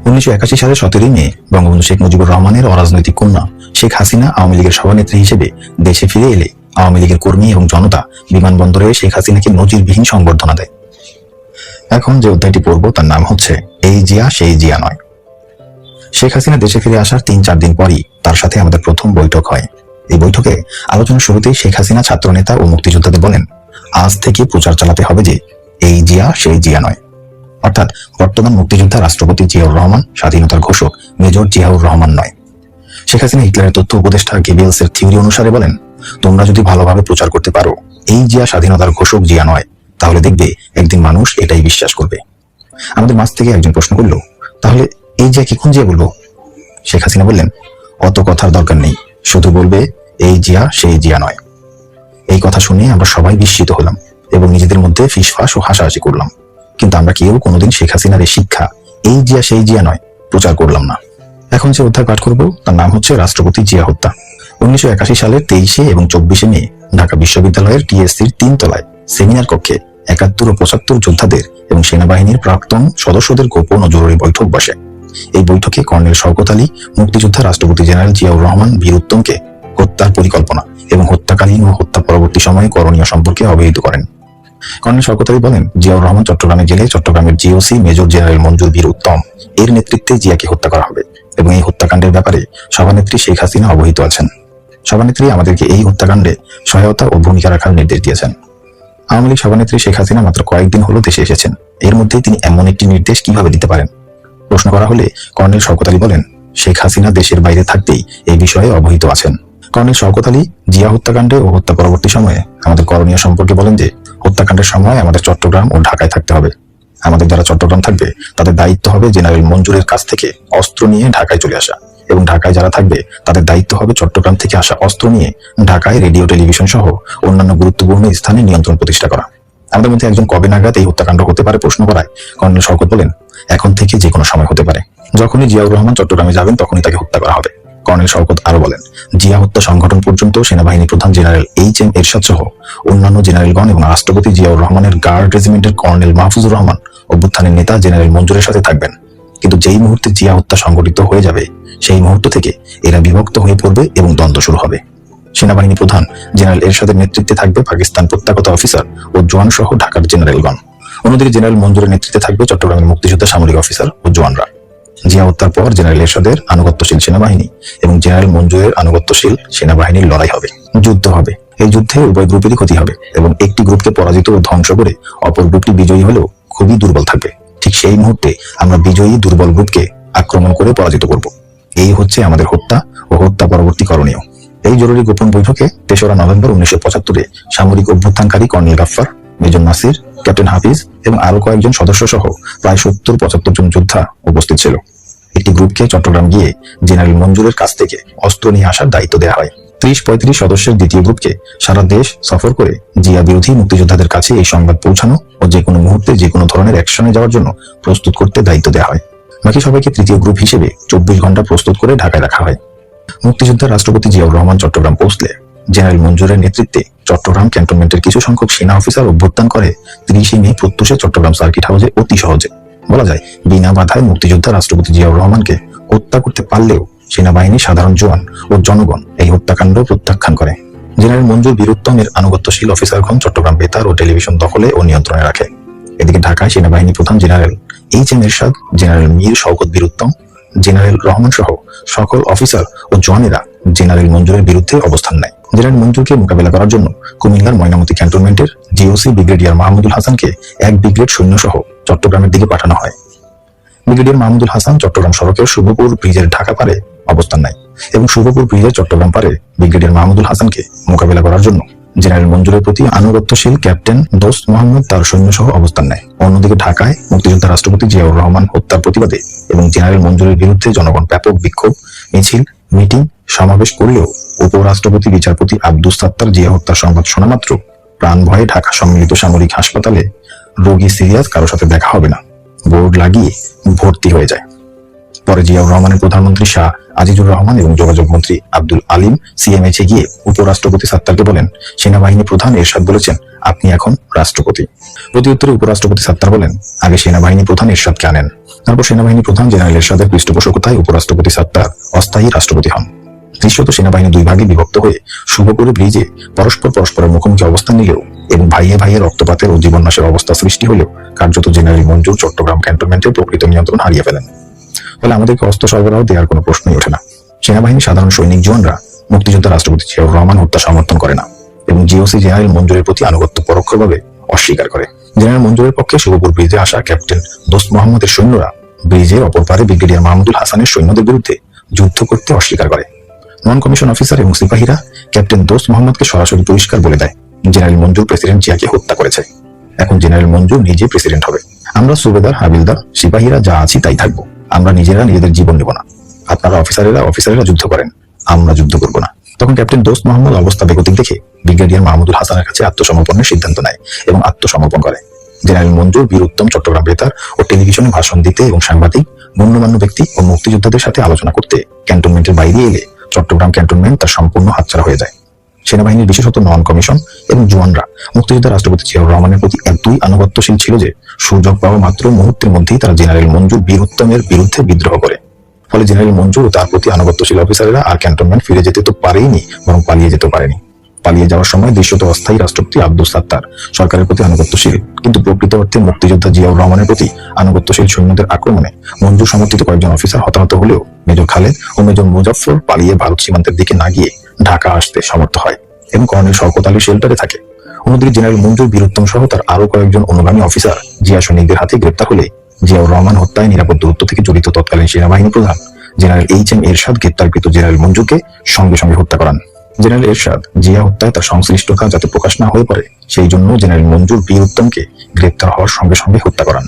1981 সালের 17 মে বঙ্গবন্ধু শেখ মুজিবুর রহমানের অরাজনৈতিক কন্যা শেখ হাসিনা আওয়ামী লীগের সভানেত্রী হিসেবে দেশে ফিরে এলে আওয়ামী লীগের কর্মী এবং জনতা বিমানবন্দরে শেখ হাসিনাকে নজিরবিহীন সংবর্ধনা দেয়। এখন যে অধ্যায়টি পড়ব তার নাম হচ্ছে এই জিয়া সেই জিয়া নয়। শেখ হাসিনা দেশে ফিরে আসার ৩-৪ দিন পরই তার সাথে আমাদের প্রথম বৈঠক হয়। এই বৈঠকে আলোচনার শুরুতেই শেখ হাসিনা ছাত্রনেতা ও মুক্তিযোদ্ধাদের বলেন, আজ থেকে প্রচার চালাতে হবে যে এই জিয়া সেই জিয়া নয়। অর্থাৎ বর্তমান মুক্তিযোদ্ধা রাষ্ট্রপতি জিয়াউর রহমান স্বাধীনতার ঘোষক মেজর জিয়াউর রহমান নয়। শেখ হাসিনা হিটলারের তথ্য উপদেষ্টা গেবেলসের থিওরি অনুসারে বলেন, তোমরা যদি ভালোভাবে প্রচার করতে পারো এই জিয়া স্বাধীনতার ঘোষক জিয়া নয়, তাহলে দেখবে একদিন মানুষ এটাই বিশ্বাস করবে। আমাদের মাঝ থেকে একজন প্রশ্ন করল, তাহলে এই জিয়া কি কোন জিয়া বলবো? শেখ হাসিনা বললেন, অত কথার দরকার নেই, শুধু বলবে এই জিয়া সেই জিয়া নয়। এই কথা শুনে আমরা সবাই বিস্মিত হলাম এবং নিজেদের মধ্যে ফিসফাস ও হাসাহাসি করলাম। কিন্তু আমরা কেউ কোনোদিন শেখ হাসিনার এই শিক্ষা এই জিয়া সেই জিয়া নয় প্রচার করলাম না। এখন যে অধ্যায় পাঠ করব তার নাম হচ্ছে রাষ্ট্রপতি জিয়া হত্যা। 1981 সালের 23 এবং 24 মে ঢাকা বিশ্ববিদ্যালয়ের টিএসসির 3 তলায় সেমিনার কক্ষে 71 ও 75 যোদ্ধাদের এবং সেনাবাহিনীর প্রাক্তন সদস্যদের গোপন ও জরুরি বৈঠক বসে। এই বৈঠকে কর্নেল শওকত আলী মুক্তিযোদ্ধা রাষ্ট্রপতি জেনারেল জিয়াউর রহমান বীর উত্তমকে হত্যার পরিকল্পনা এবং হত্যাকালীন ও হত্যা পরবর্তী সময়ে করণীয় সম্পর্কে অবহিত করেন। কর্নেল শওকত আলী বলেন, জিয়াউর রহমান চট্টগ্রামে গেলে চট্টগ্রামের জিওসি মেজর জেনারেল মঞ্জুর বীর উত্তম এর নেতৃত্বে জিয়াকে হত্যা করা হবে এবং এই হত্যাকাণ্ডের ব্যাপারে সভানেত্রী শেখ হাসিনা অবহিত আছেন। সভানেত্রী আমাদেরকে এই হত্যাকাণ্ডে সহায়তা ও ভূমিকা রাখার নির্দেশ দিয়েছেন। আওয়ামী লীগ সভানেত্রী শেখ হাসিনা মাত্র কয়েকদিন হলো দেশে এসেছেন, এর মধ্যেই তিনি এমন একটি নির্দেশ কিভাবে দিতে পারেন? প্রশ্ন করা হলে কর্নেল শওকত আলী বলেন, শেখ হাসিনা দেশের বাইরে থাকতেই এই বিষয়ে অবহিত আছেন। কর্নেল শওকত আলী জিয়া হত্যাকাণ্ডে ও হত্যা পরবর্তী সময়ে আমাদের করণীয় সম্পর্কে বলেন যে, হত্যাকাণ্ডের সময় আমাদের চট্টগ্রাম ও ঢাকায় থাকতে হবে। আমাদের যারা চট্টগ্রাম থাকবে তাদের দায়িত্ব হবে জেনারেল মঞ্জুরের কাছ থেকে অস্ত্র নিয়ে ঢাকায় চলে আসা, এবং ঢাকায় যারা থাকবে তাদের দায়িত্ব হবে চট্টগ্রাম থেকে আসা অস্ত্র নিয়ে ঢাকায় রেডিও টেলিভিশন সহ অন্যান্য গুরুত্বপূর্ণ স্থানে নিয়ন্ত্রণ প্রতিষ্ঠা করা। আমাদের মধ্যে একজন কবে নাগাদ এই হত্যাকাণ্ড হতে পারে প্রশ্ন করায় কর্নেল শওকত বলেন, এখন থেকে যে কোনো সময় হতে পারে। যখনই জিয়াউর রহমান চট্টগ্রামে যাবেন তখনই তাকে হত্যা করা হবে। কর্নেল শওকত আরো বলেন, জিয়া হত্যা সংগঠন পর্যন্ত সেনাবাহিনী প্রধান জেনারেল এইচ.এম. এরশাদ সহ অন্যান্য জেনারেলগণ এবং রাষ্ট্রপতি জিয়াউর রহমানের গার্ড রেজিমেন্টের কর্নেল মাহফুজুর রহমান অভ্যুত্থানের নেতা জেনারেল মঞ্জুরের সাথে থাকবেন। কিন্তু যেই মুহূর্তে জিয়া হত্যা সংগঠিত হয়ে যাবে সেই মুহূর্ত থেকে এরা বিভক্ত হয়ে পড়বে এবং দ্বন্দ্ব শুরু হবে। সেনাবাহিনী প্রধান জেনারেল এরশাদের নেতৃত্বে থাকবে পাকিস্তান প্রত্যাগত অফিসার ও জওয়ান সহ ঢাকার জেনারেলগণ। অন্যদিকে জেনারেল মঞ্জুরের নেতৃত্বে থাকবে চট্টগ্রামের মুক্তিযোদ্ধা সামরিক অফিসার ও জওয়ানরা। জিয়া হত্যার পর জেনারেল এরশাদের আনুগত্যশীল সেনাবাহিনী এবং জেনারেল মঞ্জুরের আনুগত্যশীল সেনাবাহিনীর লড়াই হবে, যুদ্ধ হবে। এই যুদ্ধে উভয় গ্রুপেরই ক্ষতি হবে এবং একটি গ্রুপকে পরাজিত ও ধ্বংস করে অপর গ্রুপটি বিজয়ী হলেও খুবই দুর্বল থাকবে। ঠিক সেই মুহূর্তে আমরা বিজয়ী দুর্বল গ্রুপকে আক্রমণ করে পরাজিত করব। এই হচ্ছে আমাদের হত্যা ও হত্যা পরবর্তী করণীয়। এই জরুরি গোপন বৈঠকে 3রা নভেম্বর 1975 সামরিক অভ্যুত্থানকারী colonel Gaffar, major Nasir, captain Hafiz এবং আরো কয়েকজন সদস্য সহ প্রায় 70-75 জন যোদ্ধা উপস্থিত ছিল। একটি গ্রুপকে চট্টগ্রাম গিয়ে জেনারেল মঞ্জুরের কাছ থেকে অস্ত্র নিয়ে আসার দায়িত্ব দেওয়া হয়। 30-35 সদস্যের দ্বিতীয় গ্রুপকে সারা দেশ সফর করে জিয়া বিরোধী মুক্তিযোদ্ধাদের কাছে এই সংবাদ পৌঁছানো ও যে কোনো মুহূর্তে যে কোনো ধরনের অ্যাকশনে যাওয়ার জন্য প্রস্তুত করতে দায়িত্ব দেওয়া হয়। বাকি সবাইকে তৃতীয় গ্রুপ হিসেবে 24 ঘন্টা প্রস্তুত করে ঢাকায় রাখা হয়। মুক্তিযোদ্ধা রাষ্ট্রপতি জিয়াউর রহমান চট্টগ্রাম পৌঁছলে জেনারেল মঞ্জুরের নেতৃত্বে চট্টগ্রাম ক্যান্টনমেন্টের কিছু সংখ্যক সেনা অফিসার অভ্যুত্থান করে 30 মে প্রত্যুষে চট্টগ্রাম সার্কিট হাউসে অতি সহজে, বলা যায় বিনা বাধায় মুক্তিযোদ্ধা রাষ্ট্রপতি জিয়াউর রহমানকে হত্যা করতে পারলেও সেনাবাহিনী, সাধারণ জওয়ান ও জনগণ এই হত্যাকাণ্ড প্রত্যাখ্যান করে। জেনারেল মঞ্জুর বীর উত্তমের আনুগত্যশীল অফিসারগণ চট্টগ্রাম বেতার ও টেলিভিশন দখলে ও নিয়ন্ত্রণে রাখে। এদিকে ঢাকায় সেনাবাহিনী প্রধান জেনারেল এইচ.এম. এরশাদ, জেনারেল মীর শওকত বীর উত্তম, জেনারেল রহমান সহ সকল অফিসার ও জওয়ানেরা জেনারেল মঞ্জুরের বিরুদ্ধে অবস্থান নেয়। জেনারেল মঞ্জুরকে মোকাবেলা করার জন্য কুমিল্লার ময়নামতি ক্যান্টনমেন্টের জিওসি ব্রিগেডিয়ার মাহমুদুল হাসানকে 1 ব্রিগেড সৈন্য সহ চট্টগ্রামের দিকে পাঠানো হয়। ব্রিগেডিয়ার মাহমুদুল হাসান চট্টগ্রাম সড়কের শুভপুর ব্রিজের ঢাকা পারে অবস্থান নেয় এবং শুভপুর ব্রিজের চট্টগ্রাম পারে ব্রিগেডিয়ার মাহমুদুল হাসানকে মোকাবেলা করার জন্য জেনারেল মঞ্জুরের প্রতি আনুগত্যশীল ক্যাপ্টেন দোস্ত মোহাম্মদ তার সৈন্য সহ অবস্থান নেয়। অন্যদিকে ঢাকায় মুক্তিযোদ্ধা রাষ্ট্রপতি জিয়াউর রহমান হত্যার প্রতিবাদে এবং জেনারেল মঞ্জুরের বিরুদ্ধে জনগণ ব্যাপক বিক্ষোভ, মিছিল, মিটিং, সমাবেশ করলেও উপরাষ্ট্রপতি বিচারপতি আব্দুস সাত্তার জিয়া হত্যার সংবাদ শোনা মাত্র প্রাণ ভয়ে ঢাকা সম্মিলিত সামরিক হাসপাতালে রোগী সিরিয়াস কারোর সাথে দেখা হবে না বোর্ড লাগিয়ে ভর্তি হয়ে যায়। পরে জিয়াউর রহমানের প্রধানমন্ত্রী শাহ আজিজুর রহমান এবং যোগাযোগ মন্ত্রী আব্দুল আলিম সিএমএইচে গিয়ে উপরাষ্ট্রপতি সাত্তারকে বলেন, সেনাবাহিনী প্রধান এরশাদ বলেছেন আপনি এখন রাষ্ট্রপতি। প্রতি উত্তরে উপরাষ্ট্রপতি সাত্তার বলেন, আগে সেনাবাহিনী প্রধান এরশাদকে আনেন। তারপর সেনাবাহিনী প্রধান জেনারেল এরশাদের পৃষ্ঠপোষকতায় উপরাষ্ট্রপতি সাত্তার অস্থায়ী রাষ্ট্রপতি হন। দৃশ্যত সেনাবাহিনী 2 ভাগে বিভক্ত হয়ে শুভপুরে ব্রিজে পরস্পরের মুখোমুখি অবস্থান নিলেও এবং ভাইয়ে ভাইয়ে রক্তপাতের ও জীবননাশের অবস্থা সৃষ্টি হলেও কার্যত জেনারেল মঞ্জুর চট্টগ্রাম ক্যান্টনমেন্টের প্রকৃত নিয়ন্ত্রণ হারিয়ে ফেলেন। ফলে আমাদেরকে অস্ত্র সরবরাহ দেওয়ার কোনো প্রশ্নই ওঠে না। সেনাবাহিনী সাধারণ সৈনিক জওয়ানরা মুক্তিযোদ্ধা রাষ্ট্রপতি জিয়াউর রহমান হত্যা সমর্থন করে না এবং জিওসি জেনারেল মঞ্জুরের প্রতি আনুগত্য পরোক্ষভাবে অস্বীকার করে। জেনারেল মঞ্জুরের পক্ষে শিবপুর ব্রিজে আসা ক্যাপ্টেন দোস্ত মোহাম্মদের সৈন্যরা ব্রিজের অপর পারে ব্রিগেডিয়ার মাহমুদুল হাসানের সৈন্যদের বিরুদ্ধে যুদ্ধ করতে অস্বীকার করে। নন কমিশন অফিসার এবং সিপাহীরা ক্যাপ্টেন দোস্ত মোহাম্মদকে সরাসরি পরিষ্কার বলে দেয় জেনারেল মঞ্জুর প্রেসিডেন্ট জিয়াকে হত্যা করেছে। এখন জেনারেল মঞ্জুর নিজে প্রেসিডেন্ট হবে, আমরা সুবেদার, হাবিলদার, সিপাহীরা যা আছি তাই থাকবো, আমরা নিজেরা নিজেদের জীবন নেব না। আপনারা অফিসারেরা যুদ্ধ করেন, আমরা যুদ্ধ করব না। তখন ক্যাপ্টেন দোস্ত মোহাম্মদ অবস্থা বেগতিক দেখে ব্রিগেডিয়ার মাহমুদুল হাসানের কাছে আত্মসমর্পণের সিদ্ধান্ত নেয় এবং আত্মসমর্পণ করে। জেনারেল মঞ্জুর বীরুত্তম চট্টগ্রাম বেতার ও টেলিভিশনে ভাষণ দিতে এবং সাংবাদিক, গণ্যমান্য ব্যক্তি ও মুক্তিযোদ্ধাদের সাথে আলোচনা করতে ক্যান্টনমেন্টের বাইরে এলে চট্টগ্রাম ক্যান্টনমেন্ট তার সম্পূর্ণ হাতছাড়া হয়ে যায়। সেনাবাহিনীর বিশেষত নন কমিশন এবং জওয়ানরা মুক্তিযোদ্ধা রাষ্ট্রপতি জিয়াউর রহমানের প্রতি এতই আনুগত্যশীল ছিল যে সুযোগ পাওয়া মাত্র মুহূর্তের মধ্যেই তারা জেনারেল মঞ্জুর বীরুত্তমের বিরুদ্ধে বিদ্রোহ করে। ফলে জেনারেল মঞ্জুর ও তার প্রতি আনুগত্যশীল অফিসারেরা আর ক্যান্টনমেন্ট ফিরে যেতে তো পারেইনি, বরং পালিয়ে যেতে পারেনি। পালিয়ে যাওয়ার সময় দৃশ্যত অস্থায়ী রাষ্ট্রপতি আব্দুস সাত্তার সরকারের প্রতি আনুগত্যশীল, কিন্তু প্রকৃত অর্থে মুক্তিযোদ্ধা জিয়াউর রহমানের প্রতি আনুগত্যশীল সৈন্যদের আক্রমণে মঞ্জুর সমর্থিত কয়েকজন অফিসার হতাহত হলেও মেজর খালেদ ও মেজর মুজাফফর পালিয়ে ভারত সীমান্তের দিকে না গিয়ে ঢাকা আসতে সমর্থ হয় এবং কর্নেল শওকত আলী শেল্টারে থাকে। অন্যদিকে জেনারেল মঞ্জুর বীরুত্তম সহ তার আরো কয়েকজন অনুগামী অফিসার জিয়া সৈনিকদের হাতে গ্রেপ্তার হলে জিয়াউর রহমান হত্যায় নিরাপদ দূরত্ব থেকে জড়িত তৎকালীন সেনাবাহিনী প্রধান জেনারেল এইচ.এম. এরশাদ গ্রেপ্তারকৃত জেনারেল মঞ্জুরকে সঙ্গে সঙ্গে হত্যা করান। জেনারেল এরশাদ জিয়া হত্যায় তার সংশ্লিষ্টতা যাতে প্রকাশ না হয়ে পড়ে সেই জন্য জেনারেল মঞ্জুর বীরুত্তমকে গ্রেপ্তার হওয়ার সঙ্গে সঙ্গে হত্যা করান।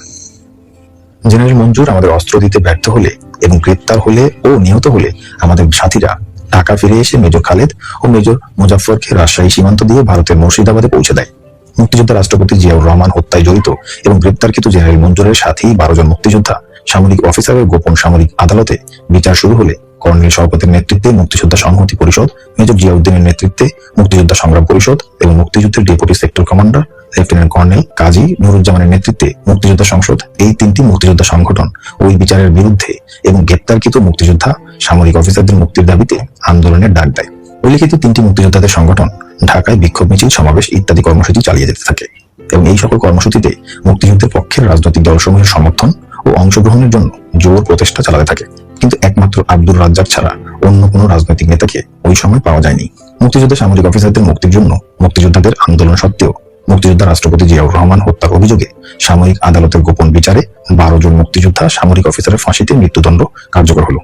জেনারেল মঞ্জুর আমাদের অস্ত্র দিতে ব্যর্থ হলে এবং গ্রেপ্তার হলে ও নিহত হলে আমাদের সাথীরা ঢাকা ফিরে এসে মেজর খালেদ ও মেজর মুজাফফরকে রাজশাহী সীমান্ত দিয়ে ভারতের মুর্শিদাবাদে পৌঁছে দেয়। মুক্তিযোদ্ধা রাষ্ট্রপতি জিয়াউর রহমান হত্যায় জড়িত এবং গ্রেপ্তারকৃত জেনারেল মঞ্জুরের সাথী 12 জন মুক্তিযোদ্ধা সামরিক অফিসারের গোপন সামরিক আদালতে বিচার শুরু হলে কর্নেল শওকতের নেতৃত্বে মুক্তিযোদ্ধা সংহতি পরিষদ, মেজর জিয়াউদ্দিনের নেতৃত্বে মুক্তিযোদ্ধা সংগ্রাম পরিষদ এবং মুক্তিযুদ্ধের deputy sector commander lieutenant colonel Kazi নুরুজ্জামানের নেতৃত্বে মুক্তিযোদ্ধা সংসদ, এই 3টি মুক্তিযোদ্ধা সংগঠন ওই বিচারের বিরুদ্ধে এবং গ্রেপ্তারকৃত মুক্তিযোদ্ধা সামরিক অফিসারদের মুক্তির দাবিতে আন্দোলনের ডাক দেয়। উল্লিখিত 3টি মুক্তিযোদ্ধাদের সংগঠন ঢাকায় বিক্ষোভ মিছিল, সমাবেশ ইত্যাদি কর্মসূচি চালিয়ে যেতে থাকে এবং এই সকল কর্মসূচিতে মুক্তিযুদ্ধের পক্ষের রাজনৈতিক দলসমূহের সমর্থন ও অংশগ্রহণের জন্য জোর প্রচেষ্টা চালাতে থাকে, কিন্তু একমাত্র আব্দুর রাজ্জাক ছাড়া অন্য কোনো রাজনৈতিক নেতাকে ওই সময় পাওয়া যায়নি। মুক্তিযোদ্ধা সামরিক অফিসারদের মুক্তির জন্য মুক্তিযোদ্ধাদের আন্দোলন সত্ত্বেও মুক্তিযোদ্ধা রাষ্ট্রপতি জিয়াউর রহমান হত্যার অভিযোগে সামরিক আদালতের গোপন বিচারে 12 জন মুক্তিযোদ্ধা সামরিক অফিসারের ফাঁসিতে মৃত্যুদণ্ড কার্যকর হলো।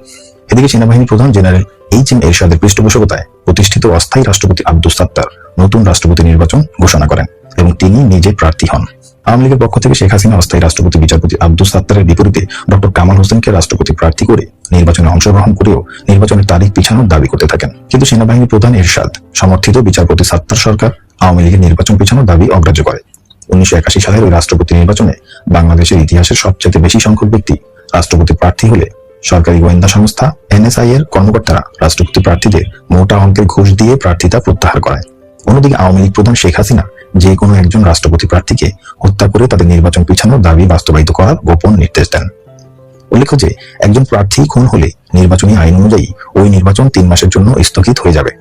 এদিকে সেনাবাহিনী প্রধান জেনারেল এইচ.এম. এরশাদের পৃষ্ঠপোষকতায় প্রতিষ্ঠিত অস্থায়ী রাষ্ট্রপতি আব্দুস সাত্তার নতুন রাষ্ট্রপতি নির্বাচন ঘোষণা করেন এবং তিনি নিজে প্রার্থী হন। আওয়ামী লীগের পক্ষ থেকে শেখ হাসিনা অস্থায়ী রাষ্ট্রপতি বিচারপতি আব্দুস সাত্তারের বিপরীতে ডক্টর কামাল হোসেনকে রাষ্ট্রপতি প্রার্থী করে নির্বাচনে অংশগ্রহণ করেও নির্বাচনের তারিখ পিছানোর দাবি করতে থাকেন, কিন্তু সেনাবাহিনী প্রধান এরশাদ সমর্থিত বিচারপতি সাত্তার সরকার আওয়ামী লীগের নির্বাচন পিছানোর দাবি অগ্রাহ্য করে। 1981 সালের ওই রাষ্ট্রপতি নির্বাচনে বাংলাদেশের ইতিহাসের সবচেয়ে বেশি সংখ্যক ব্যক্তি রাষ্ট্রপতি প্রার্থী হলে সরকারি গোয়েন্দা সংস্থা NSI এর কর্মকর্তারা রাষ্ট্রপতি প্রার্থীদের মোটা অঙ্কের ঘুষ দিয়ে প্রার্থিতা প্রত্যাহার করায়। অন্যদিকে আওয়ামী লীগ প্রধান শেখ হাসিনা যে কোনো একজন রাষ্ট্রপতি প্রার্থীকে হত্যা করে তাদের নির্বাচন পিছানোর দাবি বাস্তবায়িত করার গোপন নির্দেশ দেন। উল্লেখ্য যে একজন প্রার্থী খুন হলে নির্বাচনী আইন অনুযায়ী ওই নির্বাচন 3 মাসের জন্য স্থগিত হয়ে যাবে।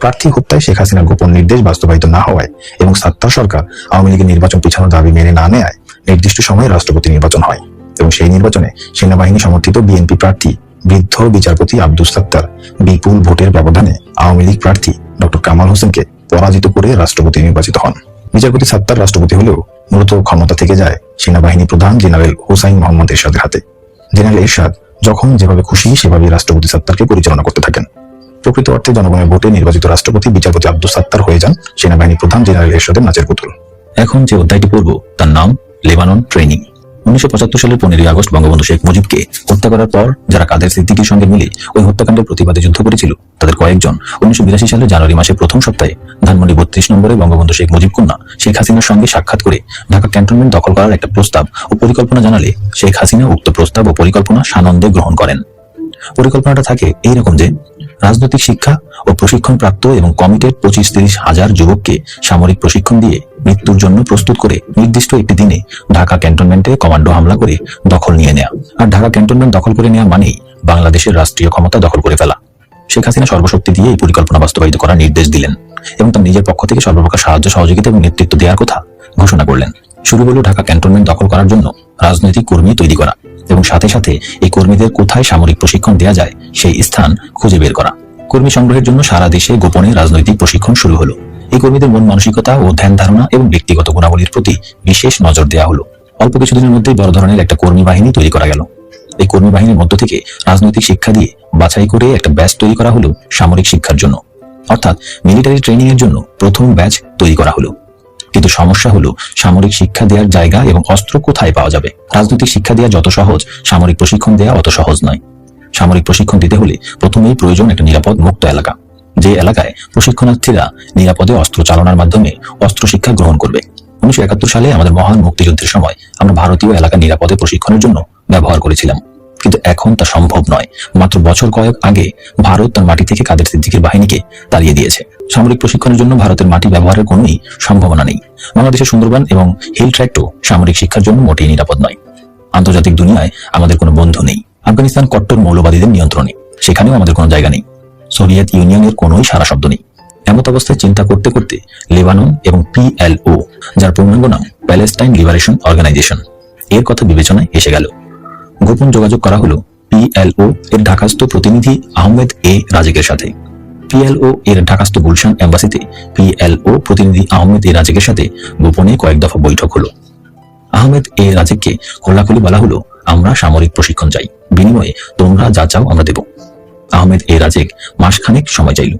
প্রার্থী হত্যায় শেখ হাসিনার গোপন নির্দেশ বাস্তবায়িত না হওয়ায় এবং সাত্তার সরকার আওয়ামী লীগের নির্বাচন পিছানোর দাবি মেনে না নেয় নির্দিষ্ট সময়ে রাষ্ট্রপতি নির্বাচন হয় এবং সেই নির্বাচনে সেনাবাহিনী সমর্থিত বিএনপি প্রার্থী বৃদ্ধ বিচারপতি আব্দুস সাত্তার বিপুল ভোটের ব্যবধানে আওয়ামী লীগ প্রার্থী ডক্টর কামাল হোসেনকে পরাজিত করে রাষ্ট্রপতি নির্বাচিত হন। বিচারপতি সাত্তার রাষ্ট্রপতি হলেও মূলত ক্ষমতা থেকে যায় সেনাবাহিনী প্রধান জেনারেল হুসাইন মোহাম্মদ এরশাদের হাতে। জেনারেল এরশাদ যখন যেভাবে খুশি সেভাবে রাষ্ট্রপতি সাত্তারকে পরিচালনা করতে থাকেন। প্রকৃত অর্থে জনগণের ভোটে নির্বাচিত রাষ্ট্রপতি বিচারপতি আব্দুস সাত্তার হয়ে যান সেনাবাহিনী প্রধান জেনারেল এরশাদের নাচের পুতুল। এখন যে অধ্যায়টি পড়ব তার নাম লেবানন ট্রেনিং। 1975 সালের 15 আগস্ট বঙ্গবন্ধু শেখ মুজিবকে হত্যা করার পর যারা কাদের সিদ্দিকীর সঙ্গে মিলে ওই হত্যাকাণ্ডের প্রতিবাদে যুদ্ধ করেছিল তাদের কয়েকজন 1982 সালের জানুয়ারি মাসের প্রথম সপ্তাহে ধানমন্ডি 32 নম্বরে বঙ্গবন্ধু শেখ মুজিব কন্যা শেখ হাসিনার সঙ্গে সাক্ষাৎ করে ঢাকা ক্যান্টনমেন্ট দখল করার একটা প্রস্তাব ও পরিকল্পনা জানালে শেখ হাসিনা উক্ত প্রস্তাব ও পরিকল্পনা সানন্দে গ্রহণ করেন। পরিকল্পনাটা থাকে এইরকম যে রাজনৈতিক শিক্ষা ও প্রশিক্ষণ প্রাপ্ত এবং কমিটেড 25-30 হাজার যুবককে সামরিক প্রশিক্ষণ দিয়ে মৃত্যুর জন্য প্রস্তুত করে নির্দিষ্ট একটি দিনে ঢাকা ক্যান্টনমেন্টে কমান্ডো হামলা করে দখল নিয়ে নেওয়া। আর ঢাকা ক্যান্টনমেন্ট দখল করে নেওয়া মানেই বাংলাদেশের রাষ্ট্রীয় ক্ষমতা দখল করে ফেলা। শেখ হাসিনা সর্বশক্তি দিয়ে এই পরিকল্পনা বাস্তবায়িত করার নির্দেশ দিলেন এবং তার নিজের পক্ষ থেকে সর্বপ্রকার সাহায্য সহযোগিতা এবং নেতৃত্ব দেওয়ার কথা ঘোষণা করলেন। শুরু হলো ঢাকা ক্যান্টনমেন্ট দখল করার জন্য রাজনৈতিক কর্মী তৈরি করা এবং সাথে সাথে এই কর্মীদের কোথায় সামরিক প্রশিক্ষণ দেওয়া যায় সেই স্থান খুঁজে বের করা। কর্মী সংগ্রহের জন্য সারা দেশে গোপনে রাজনৈতিক প্রশিক্ষণ শুরু হলো। এই কর্মীদের মন মানসিকতা ও ধ্যান ধারণা এবং ব্যক্তিগত গুণাবলীর প্রতি বিশেষ নজর দেওয়া হলো। অল্প কিছুদিনের মধ্যেই বড় ধরনের একটা কর্মী বাহিনী তৈরি করা গেল। এই কর্মী বাহিনীর মধ্য থেকে রাজনৈতিক শিক্ষা দিয়ে বাছাই করে একটা ব্যাচ তৈরি করা হলো সামরিক শিক্ষার জন্য, অর্থাৎ মিলিটারি ট্রেনিং এর জন্য প্রথম ব্যাচ তৈরি করা হলো। কিন্তু সমস্যা হলো সামরিক শিক্ষা দেওয়ার জায়গা এবং অস্ত্র কোথায় পাওয়া যাবে। রাজনৈতিক শিক্ষা দেওয়া যত সহজ, সামরিক প্রশিক্ষণ দেওয়া অত সহজ নয়। সামরিক প্রশিক্ষণ দিতে হলে প্রথমেই প্রয়োজন একটা নিরাপদ মুক্ত এলাকা, যে এলাকায় প্রশিক্ষণার্থীরা নিরাপদে অস্ত্র চালনার মাধ্যমে অস্ত্র শিক্ষা গ্রহণ করবে। 1971 সালে আমাদের মহান মুক্তিযুদ্ধের সময় আমরা ভারতীয় এলাকা নিরাপদে প্রশিক্ষণের জন্য ব্যবহার করেছিলাম, কিন্তু এখন তা সম্ভব নয়। মাত্র বছর কয়েক আগে ভারত তার মাটি থেকে কাদের সিদ্দিকীর বাহিনীকে তাড়িয়ে দিয়েছে। সামরিক প্রশিক্ষণের জন্য ভারতের মাটি ব্যবহারের কোনোই সম্ভাবনা নেই। বাংলাদেশের সুন্দরবন এবং হিল ট্র্যাক্টও সামরিক শিক্ষার জন্য মোটেই নিরাপদ নয়। আন্তর্জাতিক দুনিয়ায় আমাদের কোনো বন্ধু নেই। আফগানিস্তান কট্টর মৌলবাদীদের নিয়ন্ত্রণে, সেখানেও আমাদের কোনো জায়গা নেই। সোভিয়েত ইউনিয়নের কোনোই সারা শব্দ নেই। এমত অবস্থায় চিন্তা করতে করতে লেবানন এবং PLO, যার পূর্ণাঙ্গ নাম প্যালেস্টাইন লিবারেশন অর্গানাইজেশন, এর কথা বিবেচনায় এসে গেল। গোপন যোগাযোগ করা হলো PLO এর ঢাকাস্থ প্রতিনিধি আহমেদ এ রাজেকের সাথে। PLO এর ঢাকাস্থ গুলশান এম্বাসিতে PLO প্রতিনিধি আহমেদ এ রাজেকের সাথে গোপনে কয়েক দফা বৈঠক হলো। আহমেদ এ রাজেককে খোলাখুলি বলা হলো, আমরা সামরিক প্রশিক্ষণ চাই, বিনিময়ে তোমরা যা চাও আমরা দেব। আহমেদ এ রাজেক মাসখানেক সময় চাইল।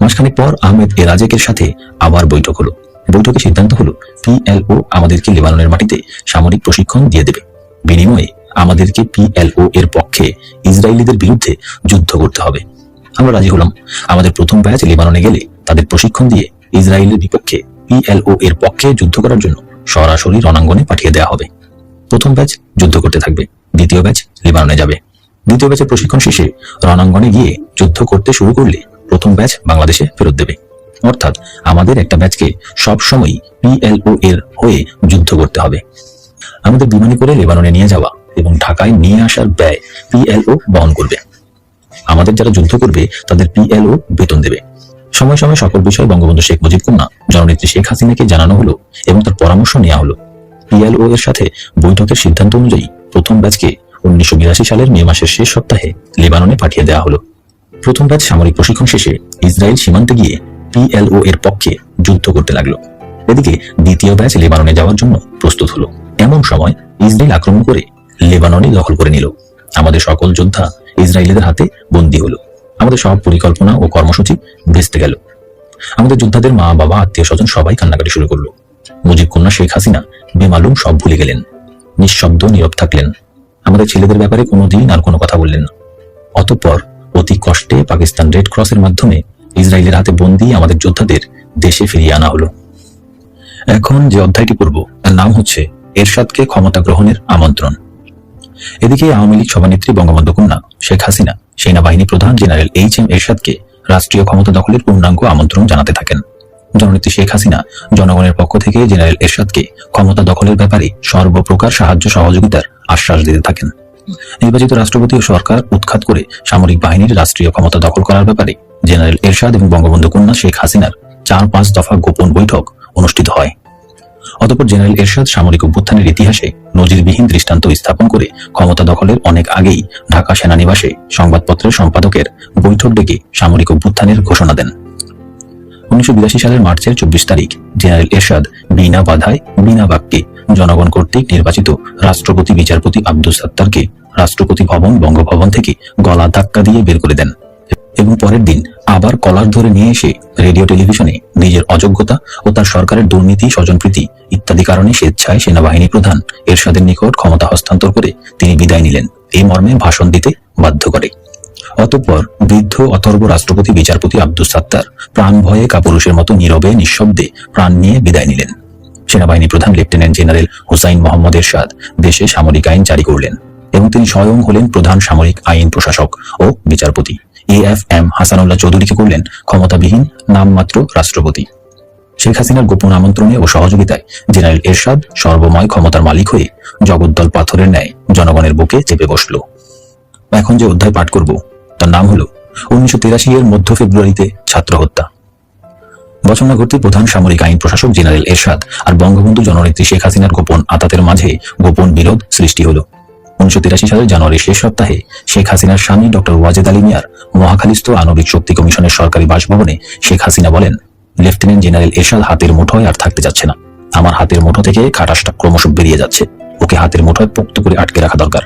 মাসখানেক পর আহমেদ এ রাজেকের সাথে আবার বৈঠক হলো। বৈঠকে সিদ্ধান্ত হলো PLO আমাদেরকে লেবাননের মাটিতে সামরিক প্রশিক্ষণ দিয়ে দেবে, বিনিময়ে আমাদেরকে PLO এর পক্ষে ইসরায়েলিদের বিরুদ্ধে যুদ্ধ করতে হবে। আমরা রাজি হলাম। আমাদের প্রথম ব্যাচ লেবাননে গেলে তাদের প্রশিক্ষণ দিয়ে ইসরায়েলের বিপক্ষে PLO এর পক্ষে যুদ্ধ করার জন্য সরাসরি রণাঙ্গনে পাঠিয়ে দেওয়া হবে। প্রথম ব্যাচ যুদ্ধ করতে থাকবে, দ্বিতীয় ব্যাচ লেবাননে যাবে। দ্বিতীয় ব্যাচের প্রশিক্ষণ শেষে রণাঙ্গনে গিয়ে যুদ্ধ করতে শুরু করলে প্রথম ব্যাচ বাংলাদেশে ফেরত দেবে। অর্থাৎ আমাদের একটা ব্যাচকে সবসময় PLO এর হয়ে যুদ্ধ করতে হবে। আমাদের বিমানে করে লেবাননে নিয়ে যাওয়া এবং ঢাকায় নিয়ে আসার ব্যয় PLO বহন করবে। আমাদের যারা যুদ্ধ করবে তাদের PLO বেতন দেবে। সময় সময় সকল বিষয় বঙ্গবন্ধু শেখ মুজিব কন্যা জননেত্রী শেখ হাসিনাকে জানানো হলো এবং তার পরামর্শ নেওয়া হলো। PLO এর সাথে বৈঠকের সিদ্ধান্ত অনুযায়ী প্রথম ব্যাচকে 1982 সালের মে মাসের শেষ সপ্তাহে লেবাননে পাঠিয়ে দেওয়া হলো। প্রথম ব্যাচ সামরিক প্রশিক্ষণ শেষে ইসরায়েল সীমান্তে গিয়ে PLO এর পক্ষে যুদ্ধ করতে লাগলো। এদিকে দ্বিতীয় ব্যাচ লেবাননে যাওয়ার জন্য প্রস্তুত হলো। এমন সময় ইসরায়েল আক্রমণ করে লেবাননে দখল করে নিল। আমাদের সকল যোদ্ধা ইসরায়েলিদের হাতে বন্দী হলো। আমাদের সব পরিকল্পনা ও কর্মসূচি ভেস্তে গেল। আমাদের যোদ্ধাদের মা বাবা আত্মীয় স্বজন সবাই কান্নাকাটি শুরু করলো। মুজিব কন্যা শেখ হাসিনা বেমালুম সব ভুলে গেলেন, নিঃশব্দ নীরব থাকলেন। আমাদের ছেলেদের ব্যাপারে কোনোদিন আর কোনো কথা বললেন না। অতঃপর অতি কষ্টে পাকিস্তান রেড ক্রসের মাধ্যমে ইসরায়েলের হাতে বন্দী আমাদের যোদ্ধাদের দেশে ফিরিয়ে আনা হলো। এখন যে অধ্যায়টি পড়ব তার নাম হচ্ছে এরশাদকে ক্ষমতা গ্রহণের আমন্ত্রণ। এদিকে আওয়ামী লীগ সভানেত্রী বঙ্গবন্ধু কন্যা শেখ হাসিনা সেনাবাহিনী প্রধান জেনারেল HM এরশাদকে রাষ্ট্রীয় ক্ষমতা দখলের পূর্ণাঙ্গ আমন্ত্রণ জানাতে থাকেন। জননেত্রী শেখ হাসিনা জনগণের পক্ষ থেকে জেনারেল এরশাদকে ক্ষমতা দখলের ব্যাপারে সর্বপ্রকার সাহায্য সহযোগিতার আশ্বাস দিতে থাকেন। নির্বাচিত রাষ্ট্রপতি ও সরকার উৎখাত করে সামরিক বাহিনীর রাষ্ট্রীয় ক্ষমতা দখল করার ব্যাপারে জেনারেল এরশাদ এবং বঙ্গবন্ধু কন্যা শেখ হাসিনার 4-5 দফা গোপন বৈঠক অনুষ্ঠিত হয়। অতঃপর জেনারেল এরশাদ সামরিক অভ্যুত্থানের ইতিহাসে নজিরবিহীন দৃষ্টান্ত স্থাপন করে ক্ষমতা দখলের অনেক আগেই ঢাকা সেনানিবাসে সংবাদপত্রের সম্পাদকের বৈঠক ডেকে সামরিক অভ্যুত্থানের ঘোষণা দেন। 1982 সালের মার্চের 24 তারিখ জেনারেল এরশাদ বিনা বাধায় বিনা বাক্যে জনগণ কর্তৃক নির্বাচিত রাষ্ট্রপতি বিচারপতি আব্দুস সাত্তারকে রাষ্ট্রপতি ভবন বঙ্গভবন থেকে গলা ধাক্কা দিয়ে বের করে দেন এবং পরের দিন আবার কলার ধরে নিয়ে এসে রেডিও টেলিভিশনে নিজের অযোগ্যতা ও তার সরকারের দুর্নীতি স্বজনপ্রীতি ইত্যাদি কারণে স্বেচ্ছায় সেনাবাহিনী প্রধান এরশাদের নিকট ক্ষমতা হস্তান্তর করে তিনি বিদায় নিলেন, এই মর্মে ভাষণ দিতে বাধ্য করে। অতঃপর বৃদ্ধ অথর্ব রাষ্ট্রপতি বিচারপতি আব্দুস সাত্তার প্রাণ ভয়ে কাপুরুষের মতো নীরবে নিঃশব্দে প্রাণ নিয়ে বিদায় নিলেন। সেনাবাহিনী প্রধান লেফটেন্যান্ট জেনারেল হুসাইন মোহাম্মদ এরশাদ দেশে সামরিক আইন জারি করলেন এবং তিনি স্বয়ং হলেন প্রধান সামরিক আইন প্রশাসক ও বিচারপতি। AFM হাসানুল্লাহ চৌধুরীকে করলেন ক্ষমতাবিহীন নামমাত্র রাষ্ট্রপতি। শেখ হাসিনার গোপন আমন্ত্রণে ও সহযোগিতায় জেনারেল এরশাদ সর্বময় ক্ষমতার মালিক হয়ে জগদ্দল পাথরের ন্যায় জনগণের বুকে চেপে বসল। এখন যে অধ্যায় পাঠ করব তার নাম হলো 1983 এর মধ্য ফেব্রুয়ারিতে ছাত্র হত্যা। বচনগরটি প্রধান সামরিক আইন প্রশাসক জেনারেল এরশাদ আর বঙ্গবন্ধু জননেত্রী শেখ হাসিনার গোপন আতাতের মাঝে গোপন বিরোধ সৃষ্টি হলো। 1983 সালের জানুয়ারির শেষ সপ্তাহে শেখ হাসিনার স্বামী ডক্টর ওয়াজেদ আলী মিয়ার মহাখালীস্থ আণবিক শক্তি কমিশনের সরকারি বাসভবনে শেখ হাসিনা বলেন, লেফটেন্যান্ট জেনারেল এরশাদ হাতের মুঠোয় আর থাকতে যাচ্ছে না। আমার হাতের মুঠো থেকে খাটাসটা ক্রমশ বেরিয়ে যাচ্ছে। ওকে হাতের মুঠোয় পোক্ত করে আটকে রাখা দরকার।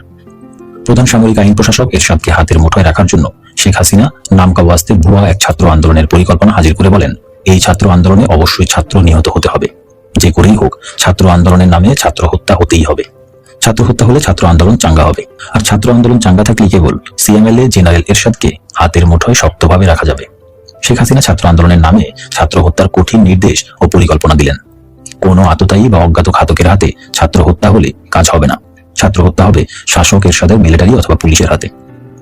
প্রধান সামরিক আইন প্রশাসক এরশাদকে হাতের মুঠোয় রাখার জন্য শেখ হাসিনা নামকা ওয়াস্তে ভুয়া এক ছাত্র আন্দোলনের পরিকল্পনা হাজির করে বলেন, এই ছাত্র আন্দোলনে অবশ্যই ছাত্র নিহত হতে হবে। যে করেই হোক ছাত্র আন্দোলনের নামে ছাত্র হত্যা হতেই হবে। ছাত্র হত্যা হলে ছাত্র আন্দোলন চাঙ্গা হবে, আর ছাত্র আন্দোলন চাঙ্গা থাকলে কেবল সিএমএলএ জেনারেল এরশাদকে হাতের মুঠোয় শক্তভাবে রাখা যাবে। শেখ হাসিনা ছাত্র আন্দোলনের নামে ছাত্র হত্যার কঠিন নির্দেশ ও পরিকল্পনা দিলেন। কোনো আততায়ী বা অজ্ঞাত ঘাতকের হাতে ছাত্র হত্যা হলে কাজ হবে না। ছাত্র হত্যা হবে শাসক এরশাদের মিলিটারি অথবা পুলিশের হাতে।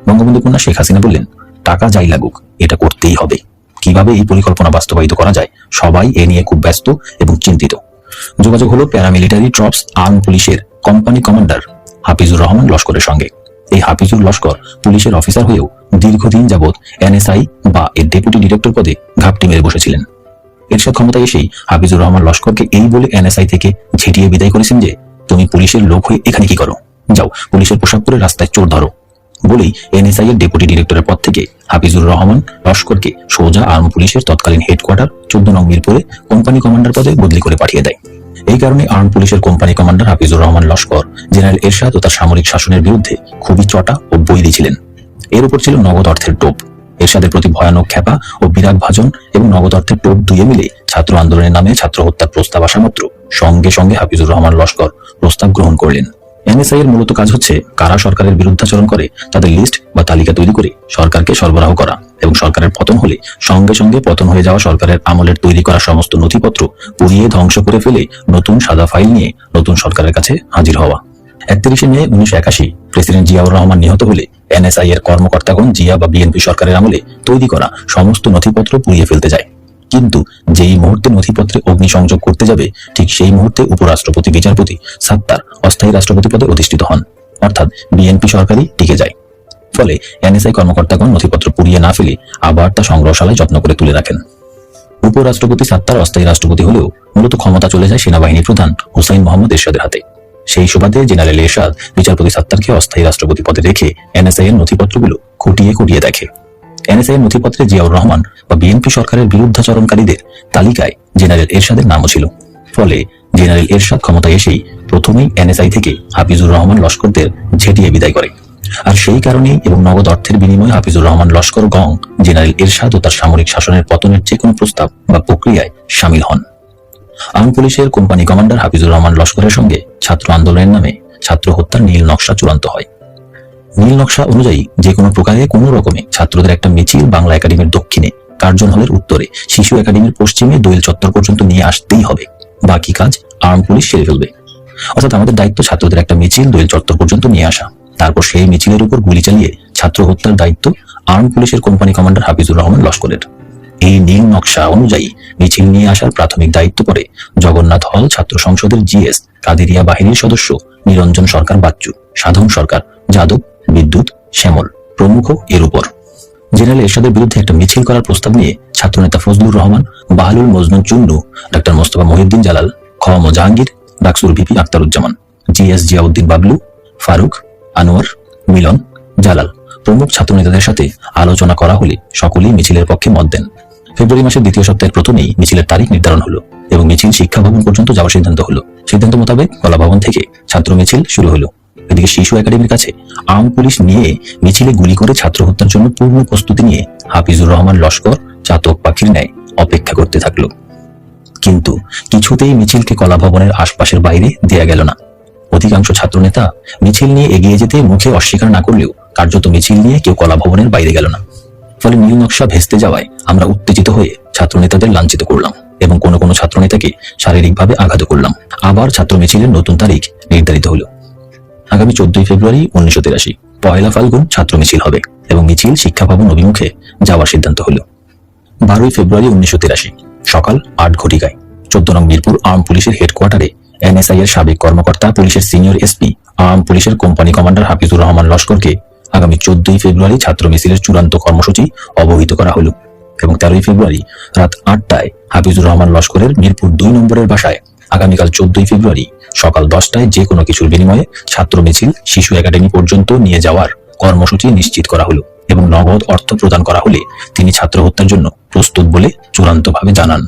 বঙ্গবন্ধু কন্যা শেখ হাসিনা বললেন, টাকা যাই লাগুক, এটা করতেই হবে। কিভাবে এই পরিকল্পনা বাস্তবায়িত করা যায়, সবাই এ নিয়ে খুব ব্যস্ত এবং চিন্তিত। যোগাযোগ হলো প্যারামিলিটারি ট্রপস আর্ম পুলিশের কোম্পানি কমান্ডার হাফিজুর রহমান লস্করের সঙ্গে। এই হাফিজুর লস্কর পুলিশের অফিসার হয়েও দীর্ঘদিন যাবৎ এনএসআই বা এর ডেপুটি ডিরেক্টর পদে ঘাপটি মেরে বসেছিলেন। এরশাদ ক্ষমতায় এসেই হাফিজুর রহমান লস্করকে এই বলে এনএসআই থেকে ঝেঁটিয়ে বিদায় করেছেন যে, তুমি পুলিশের লোক হয়ে এখানে কি করো, যাও পুলিশের পোশাক পরে রাস্তায় চোর ধরো। বলেই এনএসআই এর ডেপুটি ডিরেক্টরের পদ থেকে হাফিজুর রহমান লস্করকে সোজা আর্ম পুলিশের তৎকালীন হেডকোয়ার্টার 14 নং মিরপুরে কোম্পানি কমান্ডার পদে বদলি করে পাঠিয়ে দেয়। এই কারণে আর্ম পুলিশের company commander Hafizur Rahman Laskar general Ershad ও তার সামরিক শাসনের বিরুদ্ধে খুবই চটা ও বৈরী ছিলেন। এর উপর ছিল নগদ অর্থের টোপ। এরশাদের প্রতি ভয়ানক খ্যাপা ও বিরাগ ভাজন এবং নগদ অর্থের টোপ দুয়ে মিলে ছাত্র আন্দোলনের নামে ছাত্র হত্যার প্রস্তাব আসা মাত্র সঙ্গে সঙ্গে হাফিজুর রহমান লস্কর প্রস্তাব গ্রহণ করলেন। এনএসআই এর মূলত কাজ হচ্ছে কারা সরকারের বিরুদ্ধাচরণ করে তাদের লিস্ট বা তালিকা তৈরি করে সরকারকে সরবরাহ করা, এবং সরকারের পতন হলে সঙ্গে সঙ্গে পতন হয়ে যাওয়া সরকারের আমলের তৈরি করা সমস্ত নথিপত্র পুড়িয়ে ধ্বংস করে ফেলে নতুন সাদা ফাইল নিয়ে নতুন সরকারের কাছে হাজির হওয়া। 31 মে 1981 প্রেসিডেন্ট জিয়াউর রহমান নিহত হলে এনএসআই এর কর্মকর্তাগণ জিয়া বা বিএনপি সরকারের আমলে তৈরি করা সমস্ত নথিপত্র পুড়িয়ে ফেলতে যায়। কিন্তু যেই মুহূর্তে নথিপত্রে অগ্নিসংযোগ করতে যাবে, ঠিক সেই মুহূর্তে উপরাষ্ট্রপতি বিচারপতি সাত্তার অস্থায়ী রাষ্ট্রপতি পদে অধিষ্ঠিত হন, অর্থাৎ বিএনপি সরকারই টিকে যায়। ফলে এনএসআই কর্মকর্তাগণ নথিপত্র পুড়িয়ে না ফেলে আবার তা সংগ্রহশালায় যত্ন করে তুলে রাখেন। উপরাষ্ট্রপতি সাত্তার অস্থায়ী রাষ্ট্রপতি হলেও মূলত ক্ষমতা চলে যায় সেনাবাহিনী প্রধান হুসাইন মোহাম্মদ এরশাদের হাতে। সেই সুবাদে জেনারেল এরশাদ বিচারপতি সাত্তারকে অস্থায়ী রাষ্ট্রপতি পদে রেখে এনএসআই এর নথিপত্রগুলো খুঁটিয়ে খুঁটিয়ে দেখে। এনএসআই এর নথিপত্রে জিয়াউর রহমান বা বিএনপি সরকারের বিরুদ্ধাচরণকারীদের তালিকায় জেনারেল এরশাদের নামও ছিল। ফলে জেনারেল এরশাদ ক্ষমতায় এসেই প্রথমেই এনএসআই থেকে হাফিজুর রহমান লস্করদের ঝেঁটিয়ে বিদায় করে। আর সেই কারণেই এবং নগদ অর্থের বিনিময়ে হাফিজুর রহমান লস্কর গং জেনারেল এরশাদ ও তার সামরিক শাসনের পতনের যে কোনো প্রস্তাব বা প্রক্রিয়ায় সামিল হন। আর্ম পুলিশের কোম্পানি কমান্ডার হাফিজুর রহমান লস্করের সঙ্গে ছাত্র আন্দোলনের নামে ছাত্র হত্যার নীল নকশা চূড়ান্ত হয়। নীল নকশা অনুযায়ী যে কোনো প্রকারে কোনো রকমে ছাত্রদের একটা মিছিল বাংলা একাডেমির দক্ষিণে, কার্জন হলের উত্তরে, শিশু একাডেমির পশ্চিমে দোয়েল চত্বর পর্যন্ত নিয়ে আসতেই হবে। বাকি কাজ আর্ম পুলিশ সেরে ফেলবে। অর্থাৎ আমাদের দায়িত্ব ছাত্রদের একটা মিছিল দোয়েল চত্বর পর্যন্ত নিয়ে আসা, তারপর সেই মিছিলের উপর গুলি চালিয়ে ছাত্র হত্যার দায়িত্ব আর্ম পুলিশের কোম্পানি কমান্ডার হাফিজুর রহমান লস্করের। এই নীল নকশা অনুযায়ী মিছিল নিয়ে আসার প্রাথমিক দায়িত্ব পড়ে জগন্নাথ হল ছাত্র সংসদের জিএস কাদেরিয়া বাহিনীর সদস্য নিরঞ্জন সরকার বাচ্চু, সাধন সরকার, যাদব, বিদ্যুৎ, শ্যামল প্রমুখ এর উপর। জেনারেল এরশাদের বিরুদ্ধে একটা মিছিল করার প্রস্তাব নিয়ে ছাত্রনেতা ফজলুর রহমান, বাহালুল মজনু চুন্নু, ডাক্তার মোস্তফা মহিউদ্দিন জালাল, খম জাহাঙ্গীর, ডাকসুর ভিপি আখতারুজ্জামান, জিএস জিয়াউদ্দিন বাবলু, ফারুক, আনোয়ার, মিলন, জালাল প্রমুখ ছাত্রনেতাদের সাথে আলোচনা করা হলে সকলেই মিছিলের পক্ষে মত দেন। ফেব্রুয়ারি মাসের দ্বিতীয় সপ্তাহের প্রথমেই মিছিলের তারিখ নির্ধারণ হলো এবং মিছিল শিক্ষা ভবন পর্যন্ত যাওয়ার সিদ্ধান্ত হলো। সিদ্ধান্ত মোতাবেক কলা ভবন থেকে ছাত্র মিছিল শুরু হলো। এদিকে শিশু একাডেমির কাছে আর্ম পুলিশ নিয়ে মিছিলে গুলি করে ছাত্র হত্যার জন্য পূর্ণ প্রস্তুতি নিয়ে হাফিজুর রহমান লস্কর চাতক পাখির ন্যায় অপেক্ষা করতে থাকলো। কিন্তু কিছুতেই মিছিলকে কলা ভবনের আশপাশের বাইরে দেয়া গেল না। অধিকাংশ ছাত্রনেতা মিছিল নিয়ে এগিয়ে যেতে মুখে অস্বীকার না করলেও কার্যত মিছিল নিয়ে কেউ কলা ভবনের বাইরে গেল না। ফলে নীল নকশা ভেস্তে যাওয়ায় আমরা উত্তেজিত হয়ে ছাত্রনেতাদের লাঞ্ছিত করলাম এবং কোনো কোনো ছাত্রনেতাকে শারীরিকভাবে আঘাত করলাম। আবার ছাত্র মিছিলের নতুন তারিখ নির্ধারিত হলো। আগামী 14 ফেব্রুয়ারি 1983 পয়লা ফাল্গুন ছাত্র মিছিল হবে এবং মিছিল শিক্ষা ভবন অভিমুখে যাওয়ার সিদ্ধান্ত হলো। 12 ফেব্রুয়ারি 1983 সকাল 8 ঘটিকায় 14 নং মিরপুর আর্ম পুলিশের হেডকোয়ার্টারে এনএসআই এর সাবেক কর্মকর্তা, পুলিশের সিনিয়র এসপি, আর্ম পুলিশের কোম্পানি কমান্ডার হাফিজুর রহমান লস্করকে আগামী 14 ফেব্রুয়ারি ছাত্র মিছিলের চূড়ান্ত কর্মসূচি অবহিত করা হলো এবং 13ই ফেব্রুয়ারি রাত 8টায় হাফিজুর রহমান লস্করের মিরপুর 2 নম্বরের বাসায় আগামীকাল 14ই ফেব্রুয়ারি সকাল 10টায় যে কোনো কিছুর বিনিময়ে ছাত্র মিছিল শিশু একাডেমি পর্যন্ত নিয়ে যাওয়ার কর্মসূচি নিশ্চিত করা হলো এবং নগদ অর্থ প্রদান করা হলে তিনি ছাত্র হত্যার জন্য প্রস্তুত বলে চূড়ান্তভাবে জানান।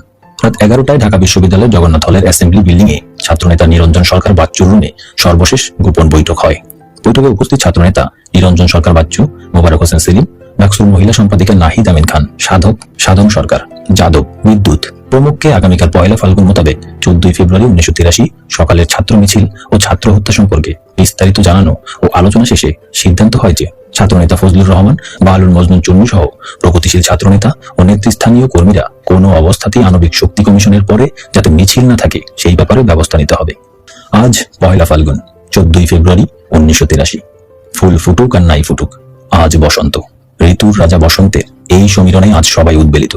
রাত 11টায় ঢাকা বিশ্ববিদ্যালয়ের জগন্নাথ হলের অ্যাসেম্বলি বিল্ডিং এ ছাত্রনেতা নিরঞ্জন সরকার বাচ্চুর রুমে সর্বশেষ গোপন বৈঠক হয়। বৈঠকে উপস্থিত ছাত্রনেতা নিরঞ্জন সরকার বাচ্চু, মোবারক হোসেন সেলিম, ডাকসুর মহিলা সম্পাদিকা নাহিদ আমিন খান, সাধন সরকার, যাদব, বিদ্যুৎ প্রমুখকে আগামীকাল 1 ফাল্গুন মোতাবেক 14ই ফেব্রুয়ারি 1983 সকালের ছাত্র মিছিল ও ছাত্র হত্যা সম্পর্কে বিস্তারিত জানানো ও আলোচনা শেষে সিদ্ধান্ত হয় যে ছাত্রনেতা ফজলুর রহমান, বাহালুল মজনুন চুন্নু সহ প্রগতিশীল ছাত্রনেতা ও নেতৃস্থানীয় কর্মীরা কোনো অবস্থাতেই আণবিক শক্তি কমিশনের পরে যাতে মিছিল না থাকে সেই ব্যাপারে ব্যবস্থা নিতে হবে। আজ 1 ফাল্গুন 14ই ফেব্রুয়ারি 1983। ফুল ফুটুক আর নাই ফুটুক, আজ বসন্ত। ঋতুর রাজা বসন্তের এই সমীরণে আজ সবাই উদ্বেলিত।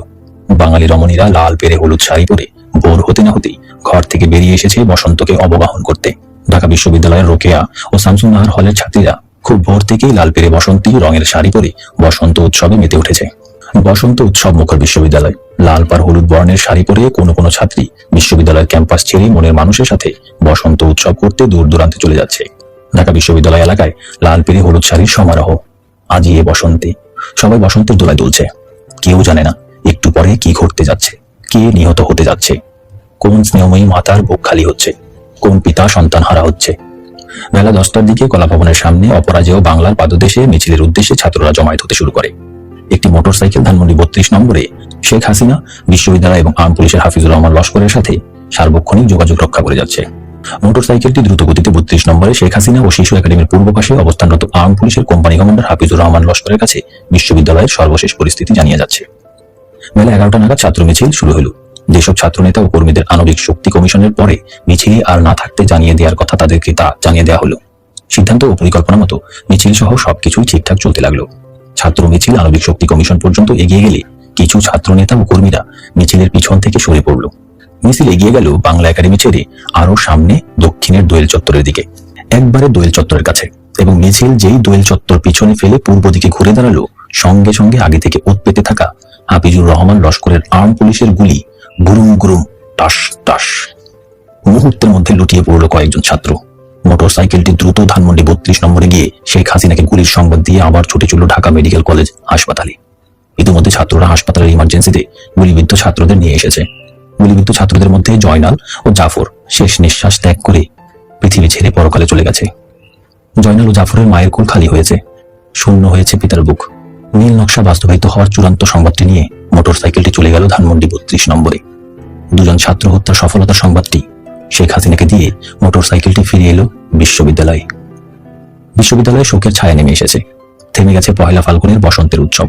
বাঙালি রমণীরা লাল পেরে হলুদ শাড়ি পরে ভোর হতে না হতেই ঘর থেকে বেরিয়ে এসেছে বসন্তকে অবগাহন করতে। ঢাকা বিশ্ববিদ্যালয়ের রোকেয়া ও শামসুন নাহার হলের ছাত্রীরা খুব ভোর থেকেই লাল পেরে বসন্তী রঙের শাড়ি পরে বসন্ত উৎসবে মেতে উঠেছে। বসন্ত উৎসব মুখর বিশ্ববিদ্যালয়। লাল পার হলুদ বর্ণের শাড়ি পরে কোনো কোনো ছাত্রী বিশ্ববিদ্যালয়ের ক্যাম্পাস ছেড়ে মনের মানুষের সাথে বসন্ত উৎসব করতে দূর দূরান্তে চলে যাচ্ছে। ঢাকা বিশ্ববিদ্যালয় এলাকায় লাল পেরে হলুদ শাড়ির সমারোহ। আজই এ বসন্তে সবাই বসন্তের দোলায় দুলছে। কেউ জানে না একটু পরে কি ঘটতে যাচ্ছে, কে নিহত হতে যাচ্ছে, কোন স্নেহময়ী মাতার বুক খালি হচ্ছে, কোন পিতা সন্তান হারা হচ্ছে। বেলা 10টার দিকে কলাভবনের সামনে অপরাজেয় বাংলার পাদদেশে মিছিলের উদ্দেশ্যে ছাত্ররা জমায়েত হতে শুরু করে। একটি মোটরসাইকেল ধানমন্ডি 32 নম্বরে শেখ হাসিনা বিশ্ববিদ্যালয় এবং আর্ম পুলিশের হাফিজুর রহমান লস্করের সাথে সার্বক্ষণিক যোগাযোগ রক্ষা করে যাচ্ছে। মোটরসাইকেলটি দ্রুত গতিতে 32 নম্বরে শেখ হাসিনা ও শিশু একাডেমির পূর্ব পাশে অবস্থানরত আর্ম পুলিশের কোম্পানি কমান্ডার হাফিজুর রহমান লস্করের কাছে বিশ্ববিদ্যালয়ের সর্বশেষ পরিস্থিতি জানিয়ে যাচ্ছে। বেলা 11টা নাগাদ ছাত্র মিছিল শুরু হলো। যেসব ছাত্রনেতা ও কর্মীদের আণবিক শক্তি কমিশনের পরে মিছিলে আর না থাকতে জানিয়ে দেওয়ার কথা তাদেরকে তা জানিয়ে দেওয়া হলো। সিদ্ধান্ত ও পরিকল্পনা মতো মিছিল সহ সবকিছুই ঠিকঠাক চলতে লাগলো। ছাত্র মিছিল আণবিক শক্তি কমিশন পর্যন্ত এগিয়ে গেলে কিছু ছাত্রনেতা ও কর্মীরা মিছিলের পিছন থেকে সরে পড়ল। মিছিল এগিয়ে গেল বাংলা একাডেমি ছেড়ে আরো সামনে দক্ষিণের দোয়েল চত্বরের দিকে, একবারে দোয়েল চত্বরের কাছে। এবং মিছিল যেই দোয়েল চত্বর পিছনে ফেলে পূর্ব দিকে ঘুরে দাঁড়ালো, সঙ্গে সঙ্গে আগে থেকে ওত পেতে থাকা হাফিজুর রহমান লস্করের আর্ম পুলিশের গুলি গুরুম গুরুম টাস টাস। মুহূর্তের মধ্যে লুটিয়ে পড়ল কয়েকজন ছাত্র। মোটরসাইকেলটি দ্রুত ধানমন্ডি 32 নম্বরে গিয়ে শেখ হাসিনাকে গুলির সংবাদ দিয়ে আবার ছুটে চলল ঢাকা মেডিকেল কলেজ হাসপাতালে। ইতিমধ্যে ছাত্ররা হাসপাতালের ইমার্জেন্সিতে গুলিবিদ্ধ ছাত্রদের নিয়ে এসেছে। গুলিবিদ্ধ ছাত্রদের মধ্যে জয়নাল ও জাফর শেষ নিঃশ্বাস ত্যাগ করে পৃথিবী ছেড়ে পরকালে চলে গেছে। জয়নাল ও জাফরের মায়ের কোল খালি হয়েছে, শূন্য হয়েছে পিতার বুক। নীল নকশা বাস্তবায়িত হওয়ার চূড়ান্ত সংবাদটি নিয়ে মোটরসাইকেলটি চলে গেল ধানমন্ডি 32 নম্বরে। দুজন ছাত্র হত্যার সফলতার সংবাদটি শেখ হাসিনাকে দিয়ে মোটরসাইকেলটি ফিরে এলো বিশ্ববিদ্যালয়ে। বিশ্ববিদ্যালয়ে শোকের ছায়া নেমে এসেছে। থেমে গেছে 1 ফাল্গুনের বসন্তের উৎসব।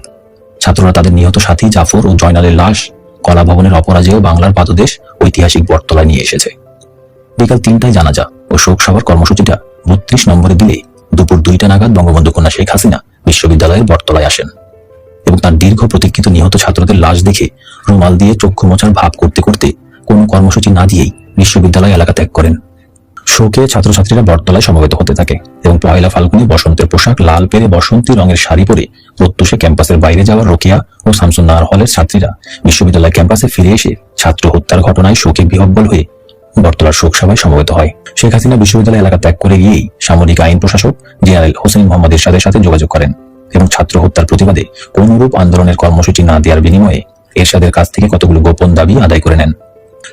ছাত্ররা তাদের নিহত সাথী জাফর ও জয়নালের লাশ কলা ভবনের অপরাজেয় বাংলার পাদদেশ ঐতিহাসিক বটতলায় নিয়ে এসেছে। বিকাল 3টায় জানাজা ও শোক সভার কর্মসূচিটা 32 নম্বরে দিলে দুপুর 2টা নাগাদ বঙ্গবন্ধু কন্যা শেখ হাসিনা বিশ্ববিদ্যালয়ের বটতলায় আসেন এবং তার দীর্ঘ প্রতীক্ষিত নিহত ছাত্রদের লাশ দেখে রুমাল দিয়ে চক্ষু মোছার ভাব করতে করতে কোনো কর্মসূচি না দিয়েই বিশ্ববিদ্যালয় এলাকা ত্যাগ করেন। শোকে ছাত্রছাত্রীরা বটতলায় সমবেত হতে থাকে এবং 1 ফাল্গুনে বসন্তের পোশাক লাল পেরে বসন্তী রঙের শাড়ি পরে প্রত্যুষে ক্যাম্পাসের বাইরে যাওয়ার রোকেয়া ও শামসুন নাহার হলের ছাত্রীরা বিশ্ববিদ্যালয় ক্যাম্পাসে ফিরে এসে ছাত্র হত্যার ঘটনায় শোকে বিহ্বল হয়ে বটতলার শোক সভায় সমবেত হয়। শেখ হাসিনা বিশ্ববিদ্যালয় এলাকা ত্যাগ করে গিয়েই সামরিক আইন প্রশাসক জেনারেল হোসেন মোহাম্মদ এরশাদের সাথে যোগাযোগ করেন এবং ছাত্র হত্যার প্রতিবাদে কোনরূপ আন্দোলনের কর্মসূচি না দেওয়ার বিনিময়ে এরশাদের কাছ থেকে কতগুলো গোপন দাবি আদায় করে নেন।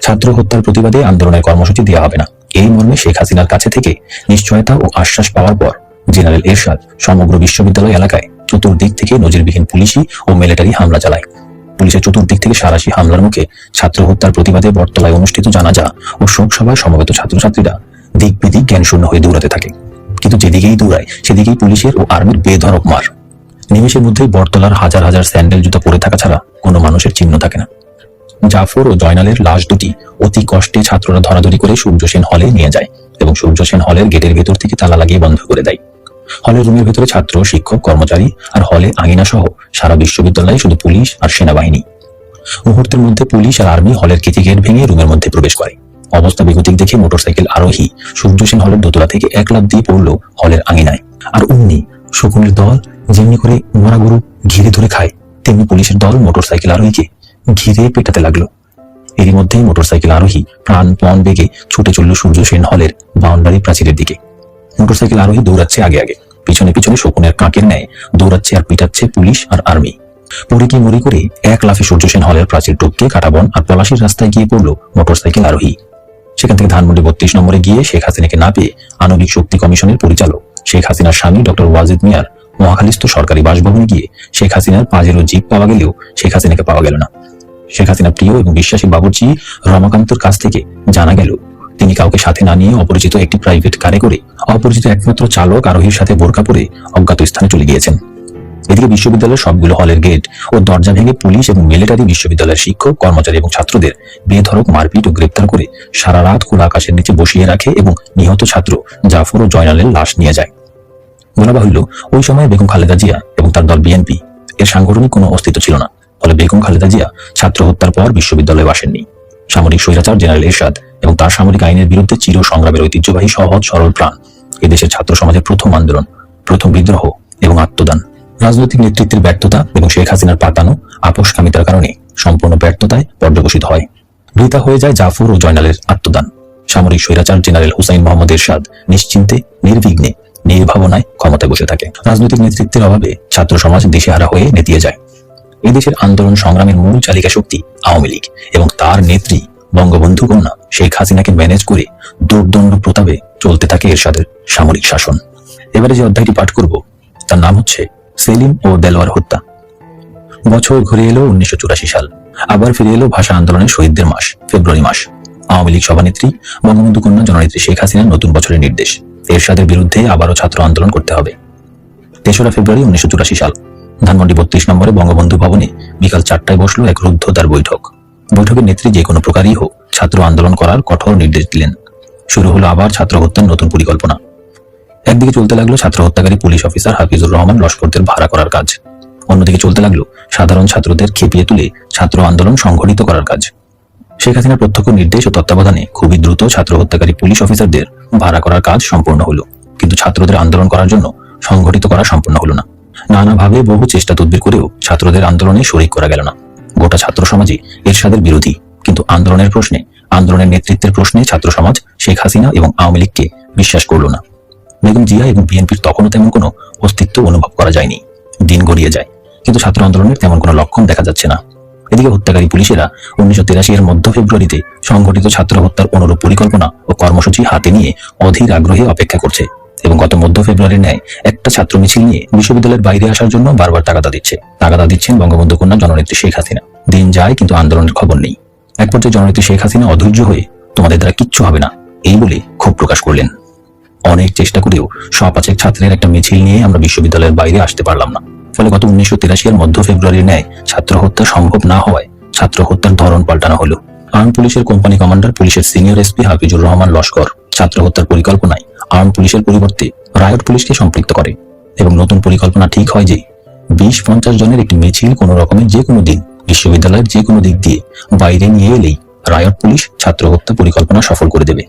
ছাত্র হত্যার প্রতিবাদে আন্দোলনের কর্মসূচি দেওয়া হবে না, এই মর্মে শেখ হাসিনার কাছে থেকে নিশ্চয়তা ও আশ্বাস পাওয়ার পর জেনারেল এরশাদ সমগ্র বিশ্ববিদ্যালয় এলাকায় চতুর্দিক থেকে নজিরবিহীন পুলিশি ও মিলিটারি হামলা চালায়। পুলিশের চতুর্দিক থেকে সাঁড়াশি হামলার মুখে ছাত্র হত্যার প্রতিবাদে বটতলায় অনুষ্ঠিত জানাজা ও শোক সভায় সমবেত ছাত্রছাত্রীরা দিক বিদিক জ্ঞানশূন্য হয়ে দৌড়াতে থাকে। কিন্তু যেদিকেই দৌড়ায় সেদিকেই পুলিশের ও আর্মির বেধড়ক মার। নিমেষের মধ্যেই বটতলার হাজার হাজার স্যান্ডেল জুতা পরে থাকা ছাড়া কোনো মানুষের চিহ্ন থাকে না। জাফর ও জয়নালের লাশ দুটি অতি কষ্টে ছাত্ররা ধরাধরি করে সূর্য সেন হলে নিয়ে যায় এবং সূর্য সেন হলের গেটের ভেতর থেকে তালা লাগিয়ে বন্ধ করে দেয়। হলের রুমের ভেতরে ছাত্র, শিক্ষক, কর্মচারী আর হলে আঙিনা সহ সারা বিশ্ববিদ্যালয়ে শুধু পুলিশ আর সেনাবাহিনী। মুহূর্তের মধ্যে পুলিশ আর আর্মি হলের কেটি গেট ভেঙে রুমের মধ্যে প্রবেশ করে। অবস্থা বেগতিক দেখে মোটরসাইকেল আরোহী সূর্য সেন হলের দোতলা থেকে 1 লাফ দিয়ে পড়লো হলের আঙিনায়। আর অমনি শকুনের দল যেমনি করে মরা গরু ঘিরে ধরে খায় তেমনি পুলিশের দল মোটরসাইকেল আরোহীকে ঘিরে পেটাতে লাগলো। এরই মধ্যেই মোটরসাইকেল আরোহী প্রাণপণ বেগে ছুটে চলল সূর্য সেন হলের বাউন্ডারি প্রাচীরের দিকে। মোটরসাইকেল আরোহী দৌড়াচ্ছে আগে আগে, পিছনে পিছনে শকুনের কাকের ন্যায় দৌড়াচ্ছে আর পিটাচ্ছে পুলিশ আর আর্মি। পড়ি মরি করে এক লাফে সূর্য সেন হলের প্রাচীর টপকে কাটাবন আর পলাশির রাস্তায় গিয়ে পড়ল মোটরসাইকেল আরোহী। সেখান থেকে ধানমন্ডি 32 নম্বরে গিয়ে শেখ হাসিনাকে না পেয়ে আণবিক শক্তি কমিশনের পরিচালক শেখ হাসিনার স্বামী ডক্টর ওয়াজেদ মিয়ার মহাখালীস্থ সরকারি বাসভবনে গিয়ে শেখ হাসিনার পাজেরো জিপ পাওয়া গেলেও শেখ হাসিনাকে পাওয়া গেল না। শেখ হাসিনার প্রিয় এবং বিশ্বাসী বাবুর্চি রমাকান্তর কাছ থেকে জানা গেল তিনি কাউকে সাথে না নিয়ে অপরিচিত একটি প্রাইভেট কারে করে অপরিচিত একমাত্র চালক আরোহীর সাথে বোরকা পরে অজ্ঞাত স্থানে চলে গিয়েছেন। এদিকে বিশ্ববিদ্যালয়ের সবগুলো হলের গেট ও দরজা ভেঙে পুলিশ এবং মিলিটারি বিশ্ববিদ্যালয়ের শিক্ষক, কর্মচারী এবং ছাত্রদের বেধড়ক মারপিট ও গ্রেপ্তার করে সারা রাত খোলা আকাশের নিচে বসিয়ে রাখে এবং নিহত ছাত্র জাফর ও জয়নালের লাশ নিয়ে যায়। বলা বাহুল্য, ওই সময় বেগম খালেদা জিয়া এবং তার দল বিএনপি এর সাংগঠনিক কোনো অস্তিত্ব ছিল না। ফলে বেগম খালেদা জিয়া ছাত্র হত্যার পর বিশ্ববিদ্যালয়ে আসেননি। সামরিক স্বৈরাচার জেনারেল এরশাদ এবং তার সামরিক আইনের বিরুদ্ধে চির সংগ্রামের ঐতিহ্যবাহী সহজ সরল প্রাণ এদেশের ছাত্র সমাজের প্রথম আন্দোলন, প্রথম বিদ্রোহ এবং আত্মদান রাজনৈতিক নেতৃত্বের ব্যর্থতা এবং শেখ হাসিনার পাতানো আপোষকামিতার কারণে সম্পূর্ণ ব্যর্থতায় পর্যবসিত হয়। বৃথা হয়ে যায় জাফর ও জয়নালের আত্মদান। সামরিক স্বৈরাচার জেনারেল হুসাইন মোহাম্মদ এরশাদ নিশ্চিন্তে, নির্বিঘ্নে, নির্ভাবনায় ক্ষমতায় বসে থাকে। রাজনৈতিক নেতৃত্বের অভাবে ছাত্র সমাজ দিশেহারা হয়ে নেতিয়ে যায়। এদেশের আন্দোলন সংগ্রামের মূল চালিকা শক্তি আওয়ামী লীগ এবং তার নেত্রী বঙ্গবন্ধু কন্যা শেখ হাসিনাকে ম্যানেজ করে দুর্দণ্ড প্রতাপে চলতে থাকে এরশাদের সামরিক শাসন। এবারে যে অধ্যায়টি পাঠ করব তার নাম হচ্ছে সেলিম ও দেলোয়ার হত্যা। বছর ঘুরে এলো 1984 সাল, আবার ফিরে এলো ভাষা আন্দোলনের শহীদদের মাস, ফেব্রুয়ারি মাস। আওয়ামী লীগ সভানেত্রী বঙ্গবন্ধু কন্যা জননেত্রী শেখ হাসিনার নতুন বছরের নির্দেশ, এরশাদের বিরুদ্ধে আবারও ছাত্র আন্দোলন করতে হবে। 3রা ফেব্রুয়ারি 1984 সাল, ধানমন্ডি 32 নম্বরে বঙ্গবন্ধু ভবনে বিকাল 4টায় বসলো এক রুদ্ধদ্বার বৈঠক। বৈঠকের নেত্রী যে কোনো প্রকারই হোক ছাত্র আন্দোলন করার কঠোর নির্দেশ দিলেন। শুরু হলো আবার ছাত্র হত্যার নতুন পরিকল্পনা। একদিকে চলতে লাগলো ছাত্র হত্যাকারী পুলিশ অফিসার হাফিজুর রহমান লস্করদের ভাড়া করার কাজ, অন্যদিকে চলতে লাগলো সাধারণ ছাত্রদের খেপিয়ে তুলে ছাত্র আন্দোলন সংগঠিত করার কাজ। শেখ হাসিনার প্রত্যক্ষ নির্দেশ ও তত্ত্বাবধানে খুবই দ্রুত ছাত্র হত্যাকারী পুলিশ অফিসারদের ভাড়া করার কাজ সম্পূর্ণ হলো, কিন্তু ছাত্রদের আন্দোলন করার জন্য সংগঠিত করা সম্পূর্ণ হলো না। নানাভাবে বহু চেষ্টা তদবির করেও ছাত্রদের আন্দোলনে শরিক করা গেল না। গোটা ছাত্র সমাজই এরশাদের বিরোধী, কিন্তু আন্দোলনের প্রশ্নে, আন্দোলনের নেতৃত্বের প্রশ্নে ছাত্র সমাজ শেখ হাসিনা এবং আওয়ামী লীগকে বিশ্বাস করল না। বেগম জিয়া এবং বিএনপির তখনও তেমন কোনো অস্তিত্ব অনুভব করা যায়নি। দিন গড়িয়ে যায়, কিন্তু ছাত্র আন্দোলনের তেমন কোনো লক্ষণ দেখা যাচ্ছে না। এদিকে হত্যাকারী পুলিশেরা 1983 এর মধ্য ফেব্রুয়ারিতে সংগঠিত ছাত্র হত্যার অনুরূপ পরিকল্পনা ও কর্মসূচি হাতে নিয়ে অধীর আগ্রহে অপেক্ষা করছে এবং গত মধ্য ফেব্রুয়ারির ন্যায় একটা ছাত্র মিছিল নিয়ে বিশ্ববিদ্যালয়ের বাইরে আসার জন্য বারবার তাগাদা দিচ্ছেন বঙ্গবন্ধু কন্যা জননেত্রী শেখ হাসিনা। দিন যায় কিন্তু আন্দোলনের খবর নেই। এক পর্যায়ে জননেত্রী শেখ হাসিনা অধৈর্য হয়ে তোমাদের দ্বারা কিচ্ছু হবে না এই বলে ক্ষোভ প্রকাশ করলেন। অনেক চেষ্টা করেও 105 ছাত্রের একটা মিছিল নিয়ে আমরা বিশ্ববিদ্যালয়ের বাইরে আসতে পারলাম না। ফলে গত 1983 এর মধ্য ফেব্রুয়ারির ন্যায় ছাত্র হত্যা সম্ভব না হওয়ায় ছাত্র হত্যার ধরন পাল্টানো হলো। আর্ম পুলিশের কোম্পানি কমান্ডার পুলিশের সিনিয়র এসপি হাফিজুর রহমান লস্কর ছাত্র হত্যার পরিকল্পনায় আর্ম পুলিশের পরিবর্তে রায়ট পুলিশকে সম্পৃক্ত করে এবং নতুন পরিকল্পনা ঠিক হয় যে 20-50 জনের একটি মিছিল কোনো রকমে যে কোনো দিন বিশ্ববিদ্যালয়ের যে কোনো দিক দিয়ে বাইরে নিয়ে এলেই রায়ট পুলিশ ছাত্র হত্যা পরিকল্পনা সফল করে দেবে।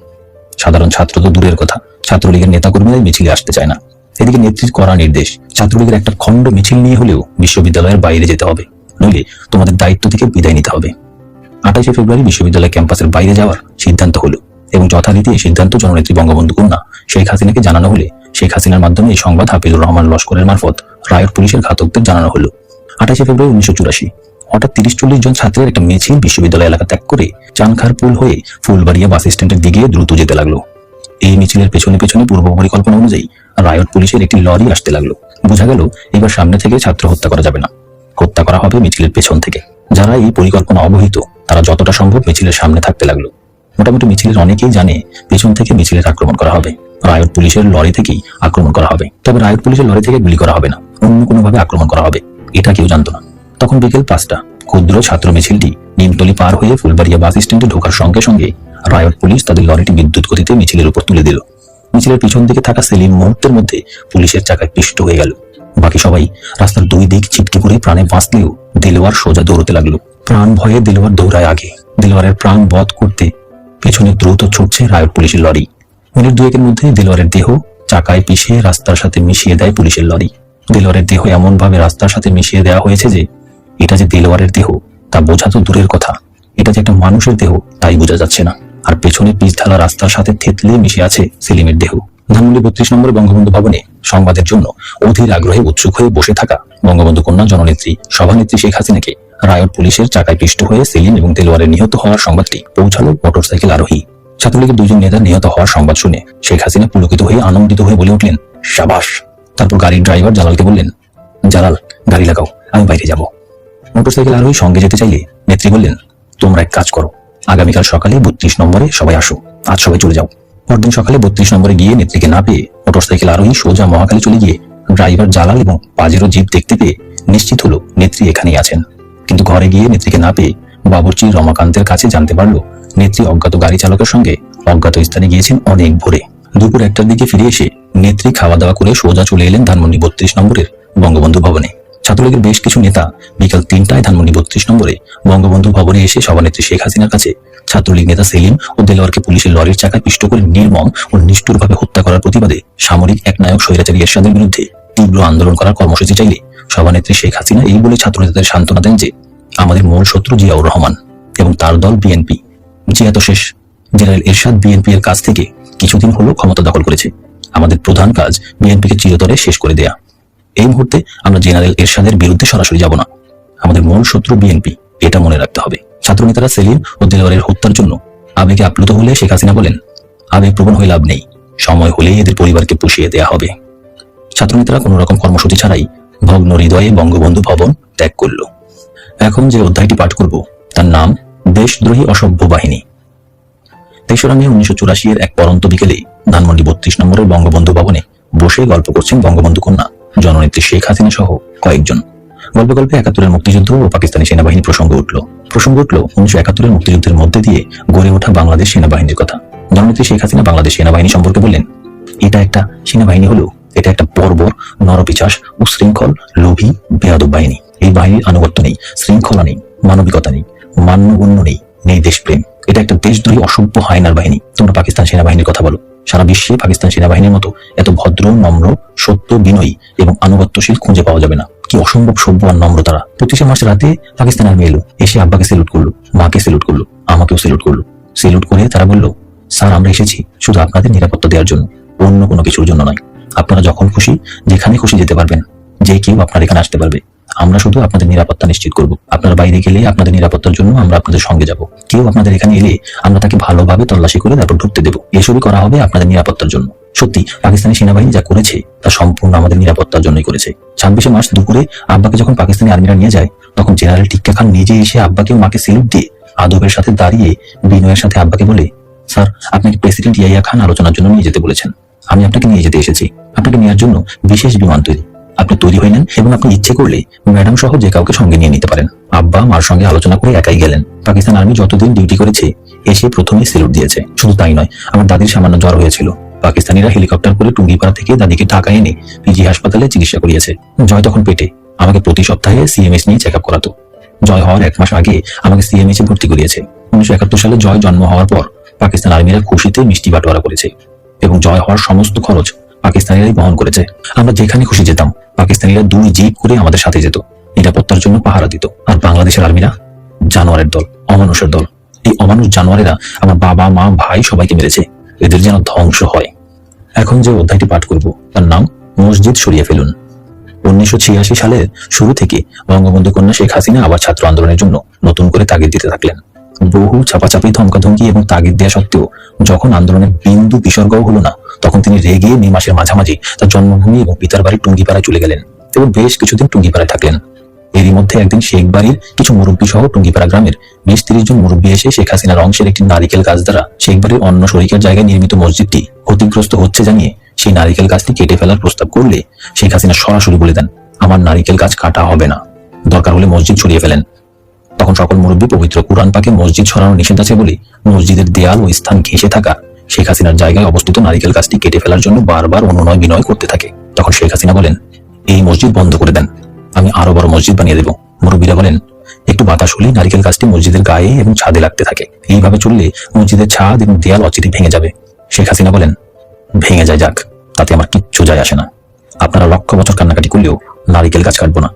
সাধারণ ছাত্র তো দূরের কথা, ছাত্রলীগের নেতাকর্মীরাই মিছিলে আসতে চায় না। এদিকে নেত্রীর করা নির্দেশ, ছাত্রলীগের একটা খণ্ড মিছিল নিয়ে হলেও বিশ্ববিদ্যালয়ের বাইরে যেতে হবে, নইলে তোমাদের দায়িত্ব থেকে বিদায় নিতে হবে। 28 ফেব্রুয়ারি বিশ্ববিদ্যালয় ক্যাম্পাসের বাইরে যাওয়ার সিদ্ধান্ত হলো এবং যথারীতি এই সিদ্ধান্ত জননেত্রী বঙ্গবন্ধু কন্যা শেখ হাসিনাকে জানানো হলে শেখ হাসিনার মাধ্যমে এই সংবাদ হাফিজুর রহমান লস্করের মারফত রায়ট পুলিশের ঘাতকদের জানানো হলো। 28 ফেব্রুয়ারি 1984 হঠাৎ 30-40 জন ছাত্রের একটা মিছিল বিশ্ববিদ্যালয় এলাকা ত্যাগ করে চানখার পুল হয়ে ফুলবাড়িয়া বাস স্ট্যান্ডের দিকে দ্রুত যেতে লাগলো। এই মিছিলের পেছনে পেছনে পূর্ব পরিকল্পনা অনুযায়ী রায়ট পুলিশের একটি লরি আসতে লাগলো। বোঝা গেল এবার সামনে থেকে ছাত্র হত্যা করা যাবে না, হত্যা করা হবে মিছিলের পেছন থেকে। যারা এই পরিকল্পনা অবহিত তারা যতটা সম্ভব মিছিলের সামনে থাকতে লাগলো। মোটামুটি মিছিলের অনেকেই জানে পেছন থেকে মিছিলের আক্রমণ করা হবে, রায়ট পুলিশের লরি থেকেই আক্রমণ করা হবে। তবে রায়ট পুলিশের লরি থেকে গুলি করা হবে না, অন্য কোনোভাবে আক্রমণ করা হবে, এটা কেউ জানতো না। তখন বিকেল 5টা ক্ষুদ্র ছাত্র মিছিলটি নিমতলি পার হয়ে ফুলবাড়িয়া বাস স্ট্যান্ডে ঢোকার সঙ্গে সঙ্গে রায়ট পুলিশ তাদের লরিটি বিদ্যুৎ গতিতে মিছিলের উপর তুলে দিল। মিছিলের পিছন দিকে থাকা সেলিম মুহূর্তের মধ্যে পুলিশের চাকায় পিষ্ট হয়ে গেল। বাকি সবাই রাস্তার দুই দিক ছিটকে পড়ে প্রাণে বাঁচলেও দেলোয়ার সোজা দৌড়তে লাগলো। প্রাণ ভয়ে দেলোয়ার দৌড়ায় আগে, দেলোয়ারের প্রাণ বধ করতে পেছনে দ্রুত ছুটছে রায়ট পুলিশের লরি। মিনিট দুয়েকের মধ্যে দেলোয়ারের দেহ চাকায় পিষে রাস্তার সাথে মিশিয়ে দেয় পুলিশের লরি। দেলোয়ারের দেহ এমন ভাবে রাস্তার সাথে মিশিয়ে দেওয়া হয়েছে যে এটা যে দেলোয়ারের দেহ তা বোঝা তো দূরের কথা, এটা যে একটা মানুষের দেহ তাই বোঝা যাচ্ছে না। আর পেছনে পিচ ঢালা রাস্তার সাথে থেতলে মিশে আছে সেলিমের দেহ। ধানমন্ডি 32 নম্বরে বঙ্গবন্ধু ভবনে সংবাদের জন্য অধীর আগ্রহে উৎসুক হয়ে বসে থাকা বঙ্গবন্ধু কন্যা জননেত্রী সভানেত্রী শেখ হাসিনাকে রায়ট পুলিশের চাকায় পিষ্ট হয়ে সেলিম এবং দেলোয়ারের নিহত হওয়ার সংবাদটি পৌঁছালো মোটরসাইকেল আরোহী। ছাত্রলীগের দুজন নেতার নিহত হওয়ার সংবাদ শুনে শেখ হাসিনা পুলকিত হয়ে আনন্দিত হয়ে বলে উঠলেন, সাবাস। তারপর গাড়ির ড্রাইভার জালালকে বললেন, জালাল গাড়ি লাগাও, আমি বাইরে যাব। মোটরসাইকেল আরোহী সঙ্গে যেতে চাইলে নেত্রী বললেন, তোমরা এক কাজ করো, আগামীকাল সকালে 32 নম্বরে সবাই আসো, আজ সবাই চলে যাও। পরদিন সকালে 32 নম্বরে গিয়ে নেত্রীকে না পেয়ে মোটরসাইকেল আরোহী সোজা মহাখালী চলে গিয়ে ড্রাইভার জালাল এবং পাজেরো জিপ দেখতে পেয়ে নিশ্চিত হলো নেত্রী এখানেই আছেন। কিন্তু ঘরে গিয়ে নেত্রীকে না পেয়ে বাবুর্চি রমাকান্তের কাছে জানতে পারলো নেত্রী অজ্ঞাত গাড়ি চালকের সঙ্গে অজ্ঞাত স্থানে গিয়েছেন অনেক ভোরে। দুপুর 1টার দিকে ফিরে এসে নেত্রী খাওয়া দাওয়া করে সোজা চলে এলেন ধানমন্ডি 32 নম্বরের বঙ্গবন্ধু ভবনে। ছাত্রলীগের বেশ কিছু নেতা বিকাল 3টায় ধানমন্ডি 32 নম্বরে বঙ্গবন্ধু ভবনে এসে সভানেত্রী শেখ হাসিনার কাছে ছাত্রলীগ নেতা সেলিম ও দেলোয়ারকে পুলিশের লরির চাকায় পিষ্ট করে নির্মম ও নিষ্ঠুরভাবে হত্যা করার প্রতিবাদে সামরিক একনায়ক স্বৈরাচারী এরশাদের বিরুদ্ধে তীব্র আন্দোলন করার কর্মসূচি চাইলে সভানেত্রী শেখ হাসিনা এই বলে ছাত্র নেতাদের সান্ত্বনা দেন যে আমাদের মূল শত্রু জিয়াউর রহমান এবং তার দল বিএনপি। জিয়া তো শেষ, জেনারেল এরশাদ বিএনপি এর কাছ থেকে কিছুদিন হলো ক্ষমতা দখল করেছে। আমাদের প্রধান কাজ বিএনপিকে চিরতরে শেষ করে দেয়া। এই মুহূর্তে আমরা জেনারেল এরশাদের বিরুদ্ধে সরাসরি যাব না, আমাদের মূল শত্রু বিএনপি, এটা মনে রাখতে হবে। ছাত্রনেতারা সেলিম ও দেলোয়ারের হত্যার জন্য আবেগে আপ্লুত হলে শেখ হাসিনা বলেন, আবেগপ্রবণ হয়ে লাভ নেই, সময় হলেই এদের পরিবারকে পুষিয়ে দেয়া হবে। ছাত্রনেতারা কোনো রকম কর্মসূচি ছাড়াই ভগ্ন হৃদয়ে বঙ্গবন্ধু ভবন ত্যাগ করল। এখন যে অধ্যায়টি পাঠ করব তার নাম দেশদ্রোহী অসভ্য বাহিনী। 3রা মে 1984 এর এক পরন্ত বিকেলে ধানমন্ডি 32 নম্বরের বঙ্গবন্ধু ভবনে বসে গল্প করছেন বঙ্গবন্ধু কন্যা জননেত্রী শেখ হাসিনা সহ কয়েকজন। গল্পে গল্পে 71-এর মুক্তিযুদ্ধ ও পাকিস্তানি সেনাবাহিনী প্রসঙ্গ উঠল 1971-এর মুক্তিযুদ্ধের মধ্যে দিয়ে গড়ে ওঠা বাংলাদেশ সেনাবাহিনীর কথা। জননেত্রী শেখ হাসিনা বাংলাদেশ সেনাবাহিনী সম্পর্কে বললেন, এটা একটা সেনাবাহিনী হলো এটা একটা বর্বর, নরপিচাস, উশৃঙ্খল, লোভী, বেয়াদব বাহিনী। এই বাহিনীর আনুগত্য নেই, শৃঙ্খলা নেই, মানবিকতা নেই, মান্যগণ্য নেই, নেই দেশপ্রেম। এটা একটা দেশদ্রোহী অসভ্য হায়নার বাহিনী। তোমরা পাকিস্তান সেনাবাহিনীর কথা বলো, সারা বিশ্বে পাকিস্তান সেনাবাহিনীর মতো এত ভদ্র, নম্র, সত্য, বিনয়ী এবং আনুগত্যশীল খুঁজে পাওয়া যাবে না। কি অসম্ভব সভ্য আর নম্র তারা। 25শে মার্চ রাতে পাকিস্তান আর্মি এলো, এসে আব্বাকে সেলুট করলো, মাকে সেলুট করলো, আমাকেও সেলুট করলো। সেলুট করে তারা বলল, স্যার আমরা এসেছি শুধু আপনাদের নিরাপত্তা দেওয়ার জন্য, অন্য কোনো কিছুর জন্য নয়। আপনারা যখন খুশি যেখানে খুশি যেতে পারবেন, যে কেউ আপনার এখানে আসতে পারবে। আমরা শুধু আপনাদের নিরাপত্তা নিশ্চিত করব। আপনারা বাইরে গেলে আপনাদের নিরাপত্তার জন্য আমরা আপনাদের সঙ্গে যাব। কেউ আপনাদের এখানে এলে আমরা তাকে ভালোভাবে তল্লাশি করে তারপর ঢুকতে দেব। এসবই করা হবে আপনাদের নিরাপত্তার জন্য। সত্যি পাকিস্তানি সেনাবাহিনী যা করেছে তা সম্পূর্ণ আমাদের নিরাপত্তার জন্যই করেছে। 26শে মার্চ দুপুরে আব্বাকে যখন পাকিস্তানি আর্মিরা নিয়ে যায়, তখন জেনারেল টিক্কা খান নিজে এসে আব্বাকে ও মাকে সেলুট দিয়ে আদবের সাথে দাঁড়িয়ে বিনয়ের সাথে আব্বাকে বলে, স্যার আপনাকে প্রেসিডেন্ট ইয়াহিয়া খান আলোচনার জন্য নিয়ে যেতে বলেছেন। আমি আপনাকে নিয়ে যেতে এসেছি। আপনাকে নেওয়ার জন্য বিশেষ বিমান তৈরি। আপনি তৈরি হয়ে নেন এবং আপনি ইচ্ছে করলে ম্যাডাম সহ যে কাউকে সঙ্গে নিয়ে নিতে পারেন। আব্বা মার সঙ্গে আলোচনা করে একাই গেলেন। পাকিস্তান আর্মি যতদিন ডিউটি করেছে এসে প্রথমেই সেলুট দিয়েছে। শুধু তাই নয়, আমার দাদির সামান্য জ্বর হয়েছিল, পাকিস্তানিরা হেলিকপ্টার করে টুঙ্গিপাড়া থেকে দাদিকে ঢাকা এনে পিজি হাসপাতালে চিকিৎসা করিয়েছে। জয় তখন পেটে, আমাকে প্রতি সপ্তাহে সিএমএস নিয়ে চেক আপ করাতো। জয় হওয়ার 1 মাস আগে আমাকে সিএমএস এ ভর্তি করিয়েছে। 1971 সালে জয় জন্ম হওয়ার পর পাকিস্তান আর্মিরা খুশিতে মিষ্টি বাটোয়ারা করেছে এবং জয় হওয়ার সমস্ত খরচ পাকিস্তানিরাই বহন করেছে। আমরা যেখানে খুশি যেতাম, পাকিস্তানিরা 2 জিপ করে আমাদের সাথে যেত, নিরাপত্তার জন্য পাহারা দিত। আর বাংলাদেশের আর্মিরা জানোয়ারের দল, অমানুষের দল। এই অমানুষ জানোয়ারেরা আমার বাবা মা ভাই সবাইকে মেরেছে, এদের যেন ধ্বংস হয়। এখন যে অধ্যায়টি পাঠ করব তার নাম মসজিদ সরিয়ে ফেলুন। 1986 সালের শুরু থেকে বঙ্গবন্ধু কন্যা শেখ হাসিনা আবার ছাত্র আন্দোলনের জন্য নতুন করে তাগিদ দিতে থাকলেন। বহু চাপাচাপি, ধমকাধমকি এবং তাগিদ দেওয়া সত্ত্বেও যখন আন্দোলনের বিন্দু বিসর্গও হলো না, তখন তিনি রেগে মে মাসের মাঝামাঝি তার জন্মভূমি এবং পিতার বাড়ি টুঙ্গিপাড়ায় চলে গেলেন এবং বেশ কিছুদিন টুঙ্গিপাড়ায় থাকলেন। এরই মধ্যে একদিন শেখ বাড়ির কিছু মুরব্বী সহ টুঙ্গিপাড়া গ্রামের 20-30 জন মুরব্বী এসে শেখ হাসিনার অংশের একটি নারিকেল গাছ দ্বারা শেখ বাড়ির অন্য শরিকের জায়গায় নির্মিত মসজিদটি ক্ষতিগ্রস্ত হচ্ছে জানিয়ে সেই নারিকেল গাছটি কেটে ফেলার প্রস্তাব করলে শেখ হাসিনা সরাসরি বলে দেন, আমার নারিকেল গাছ কাটা হবে না, দরকার হলে মসজিদ সরিয়ে ফেলেন। তখন সকল মুরব্বী পবিত্র কুরআন পাকে মসজিদ সরানো নিষেধ আছে বলে মসজিদের দেয়াল ও স্থান ঘেঁষে থাকা শেখ হাসিনার জায়গায় অবস্থিত নারিকেল গাছটি কেটে ফেলার জন্য বারবার অনুনয় বিনয় করতে থাকে। তখন শেখ হাসিনা বলেন, এই মসজিদ বন্ধ করে দেন, আমি আরো বড় মসজিদ বানিয়ে দেব। মুরব্বীরা বলেন, একটু বাতাস হলেই নারিকেল গাছটি মসজিদের গায়ে এবং ছাদে লাগতে থাকে, এইভাবে চললে মসজিদের ছাদ এবং দেয়াল অচিরেই ভেঙে যাবে। শেখ হাসিনা বলেন, ভেঙে যায় যাক, তাতে আমার কিচ্ছু যায় আসে না। আপনারা লক্ষ বছর কান্নাকাটি করলেও নারিকেল গাছ কাটবো না।